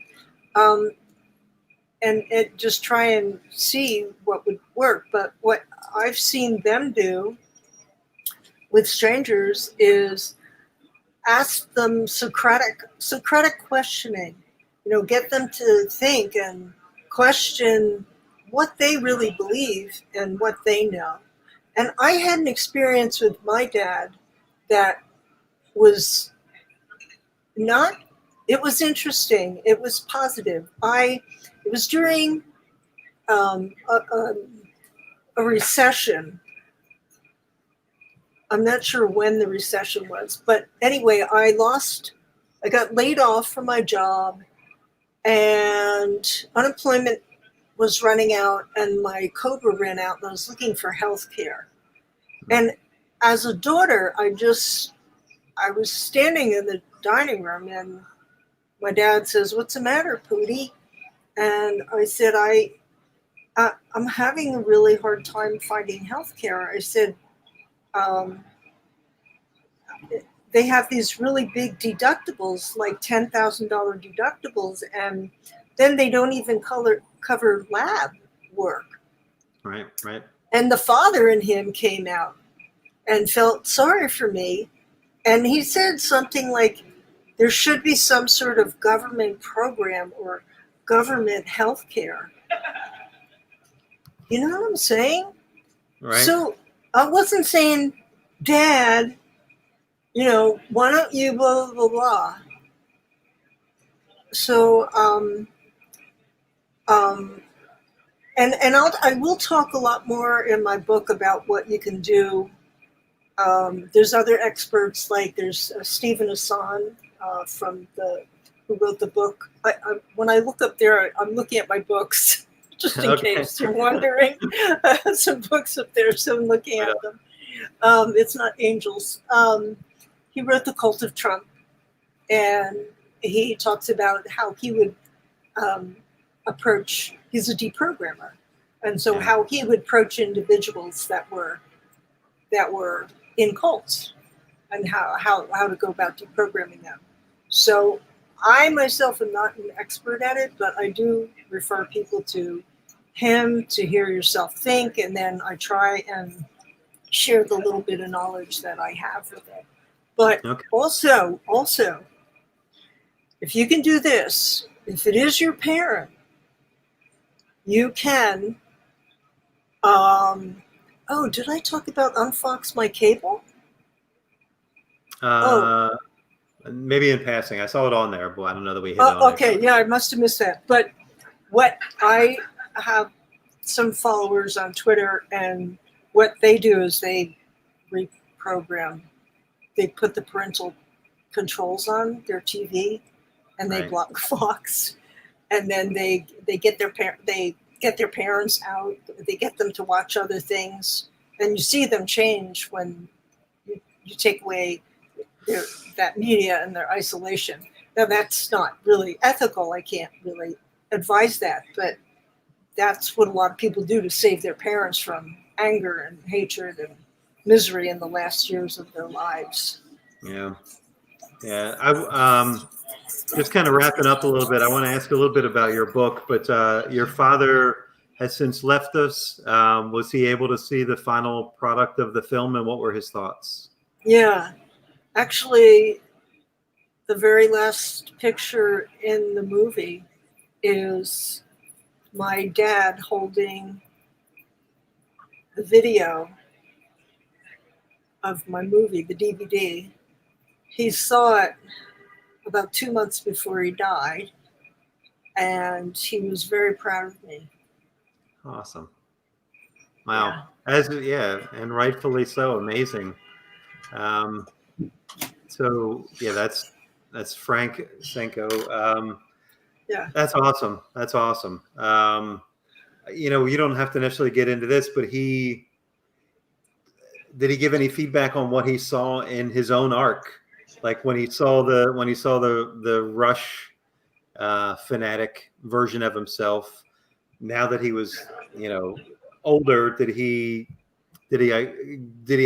and just try and see what would work. But what I've seen them do with strangers is ask them Socratic questioning. Get them to think and question what they really believe and what they know. And I had an experience with my dad that was not, it was interesting. It was positive. It was during a recession. I'm not sure when the recession was, but anyway, I got laid off from my job, and unemployment was running out, and my COBRA ran out, and I was looking for health care. And as a daughter, I was standing in the dining room, and my dad says, "What's the matter, Pootie?" And I said, I'm having a really hard time finding health care. I said, they have these really big deductibles, like $10,000 deductibles, and then they don't even cover lab work. Right. And the father in him came out and felt sorry for me. And he said something like, there should be some sort of government program or government health care. You know what I'm saying? Right. So I wasn't saying, Dad, why don't you blah, blah, blah. So, I will talk a lot more in my book about what you can do. There's other experts, like there's Stephen Hassan who wrote the book. When I look up there, I'm looking at my books, just in case you're wondering. I have some books up there, so I'm looking at them. It's not angels. He wrote The Cult of Trump, and he talks about how he would approach. He's a deprogrammer, and so Yeah. how he would approach individuals that were in cults, and how to go about deprogramming them. So I myself am not an expert at it, but I do refer people to him to hear yourself think, and then I try and share the little bit of knowledge that I have with it. But Okay. also, if you can do this, if it is your parent, you can. Oh, did I talk about unfox my cable? Oh, Maybe in passing. I saw it on there, but I don't know that we hit it on okay. Yeah, I must have missed that. But what I have some followers on Twitter, and what they do is they reprogram. They put the parental controls on their TV, and they Right. block Fox, and then they get their parents out. They get them to watch other things, and you see them change when you take away that media and their isolation. Now that's not really ethical. I can't really advise that, but that's what a lot of people do to save their parents from anger and hatred and misery in the last years of their lives. Yeah. Yeah. Just kind of wrapping up a little bit. I want to ask a little bit about your book, but your father has since left us. Was he able to see the final product of the film, and what were his thoughts? Yeah, actually, the very last picture in the movie is my dad holding the video of my movie, the DVD. He saw it about 2 months before he died, and he was very proud of me. Awesome. Wow. And rightfully so. Amazing. So yeah, that's Frank Senko. Yeah. That's awesome. That's awesome. You don't have to necessarily get into this, but did he give any feedback on what he saw in his own arc? Like when he saw the Rush fanatic version of himself, now that he was, older, did he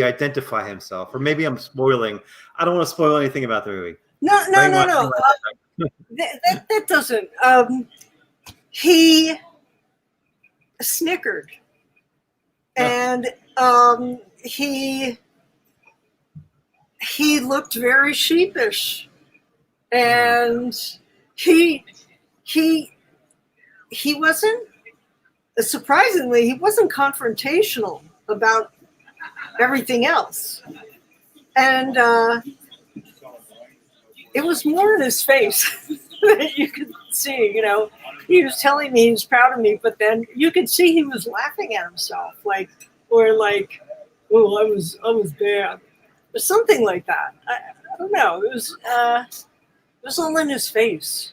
identify himself? Or maybe I'm spoiling. I don't want to spoil anything about the movie. No. That doesn't. He snickered, and he looked very sheepish, and he wasn't, surprisingly, he wasn't confrontational about everything else, and it was more in his face that you could see. He was telling me he was proud of me, but then you could see he was laughing at himself, like, oh, I was bad, or something like that. I don't know. It was all in his face.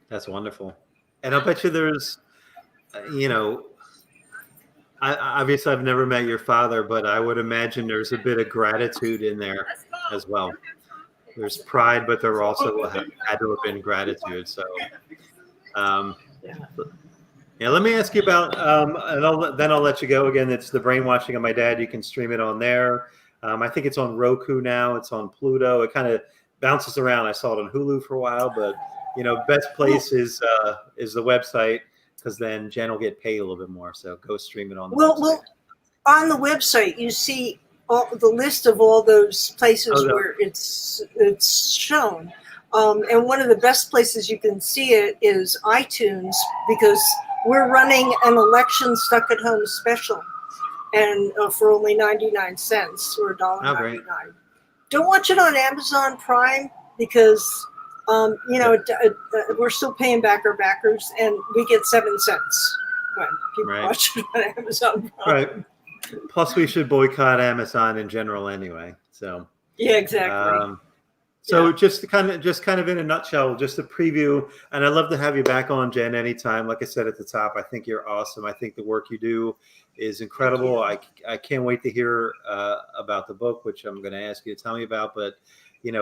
That's wonderful. And I'll bet you there's, obviously I've never met your father, but I would imagine there's a bit of gratitude in there as well. There's pride, but there also had to have been gratitude. So, let me ask you about, and then I'll let you go again. It's The Brainwashing of My Dad. You can stream it on there. I think it's on Roku now. It's on Pluto. It kind of bounces around. I saw it on Hulu for a while, but best place is the website, because then Jen will get paid a little bit more. So go stream it on the website. Well, on the website you see the list of all those places where it's shown. And one of the best places you can see it is iTunes, because we're running an election stuck at home special, and for only 99 cents or $1.99. Don't watch it on Amazon Prime, because we're still paying back our backers, and we get 7 cents when people watch it on Amazon Prime. Right. Plus, we should boycott Amazon in general anyway. So yeah, exactly. Just kind of in a nutshell, just a preview. And I'd love to have you back on, Jen, anytime. Like I said at the top, I think you're awesome. I think the work you do is incredible. I can't wait to hear about the book, which I'm going to ask you to tell me about. But when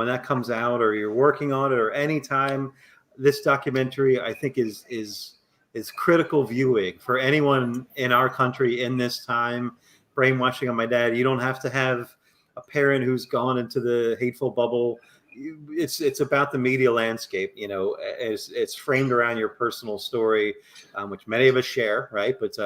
that comes out, or you're working on it, or anytime, this documentary, I think, is critical viewing for anyone in our country in this time. Brainwashing on My Dad. You don't have to have a parent who's gone into the hateful bubble. It's about the media landscape. It's framed around your personal story, which many of us share, right? But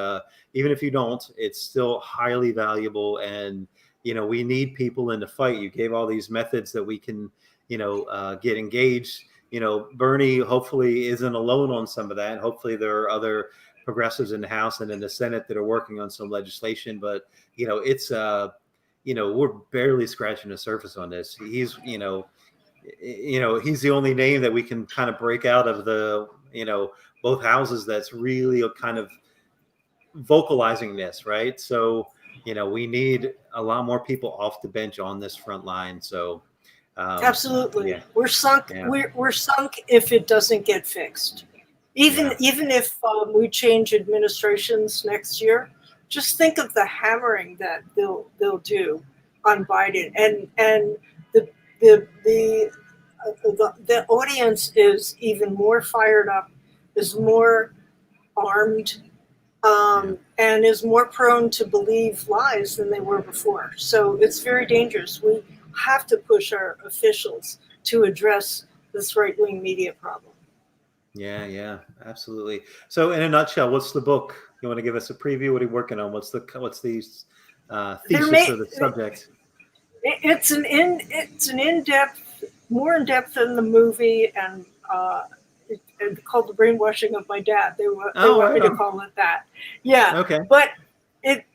even if you don't, it's still highly valuable. And we need people in the fight. You gave all these methods that we can, get engaged. Bernie hopefully isn't alone on some of that. And hopefully there are other progressives in the House and in the Senate that are working on some legislation. But it's we're barely scratching the surface on this. He's he's the only name that we can kind of break out of the both houses that's really kind of vocalizing this, right? So we need a lot more people off the bench on this front line. So absolutely, yeah. We're sunk. Yeah. We're sunk if it doesn't get fixed. Even if we change administrations next year, just think of the hammering that they'll do on Biden, and the audience is even more fired up, is more armed, and is more prone to believe lies than they were before. So it's very dangerous. We have to push our officials to address this right-wing media problem. Yeah, absolutely. So in a nutshell, what's the book? You want to give us a preview? What are you working on? What's the thesis or the subject? It's an in-depth, more in-depth than the movie, and it's called The Brainwashing of My Dad. They want me to call it that. Yeah. Okay. But it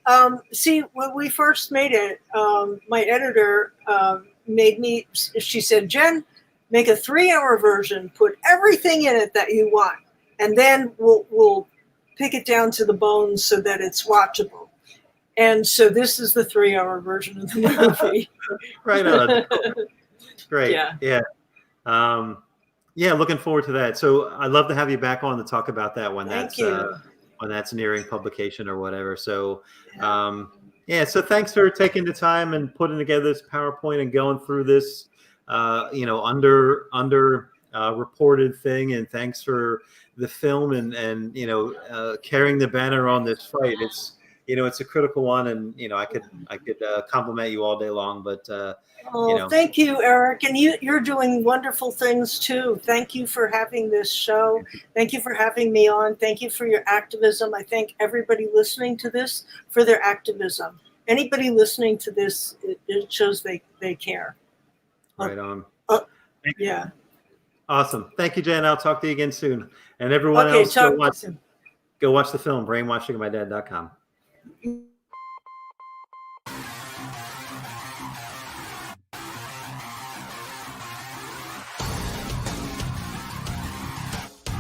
see, when we first made it, my editor she said, Jen, make a 3-hour version, put everything in it that you want, and then we'll pick it down to the bones so that it's watchable. And so this is the 3-hour version of the movie. Right on. Great. Yeah. Looking forward to that. So I'd love to have you back on to talk about that when when that's nearing publication or whatever. So so thanks for taking the time and putting together this PowerPoint and going through this under reported thing, and thanks for the film and carrying the banner on this fight. It's a critical one, and I could compliment you all day long, but thank you, Eric, and you're doing wonderful things too. Thank you for having this show. Thank you for having me on. Thank you for your activism. I thank everybody listening to this for their activism. Anybody listening to this, it shows they care. Right on. Yeah. Awesome. Thank you, Jen. I'll talk to you again soon. And everyone else, go watch the film, brainwashingmydad.com.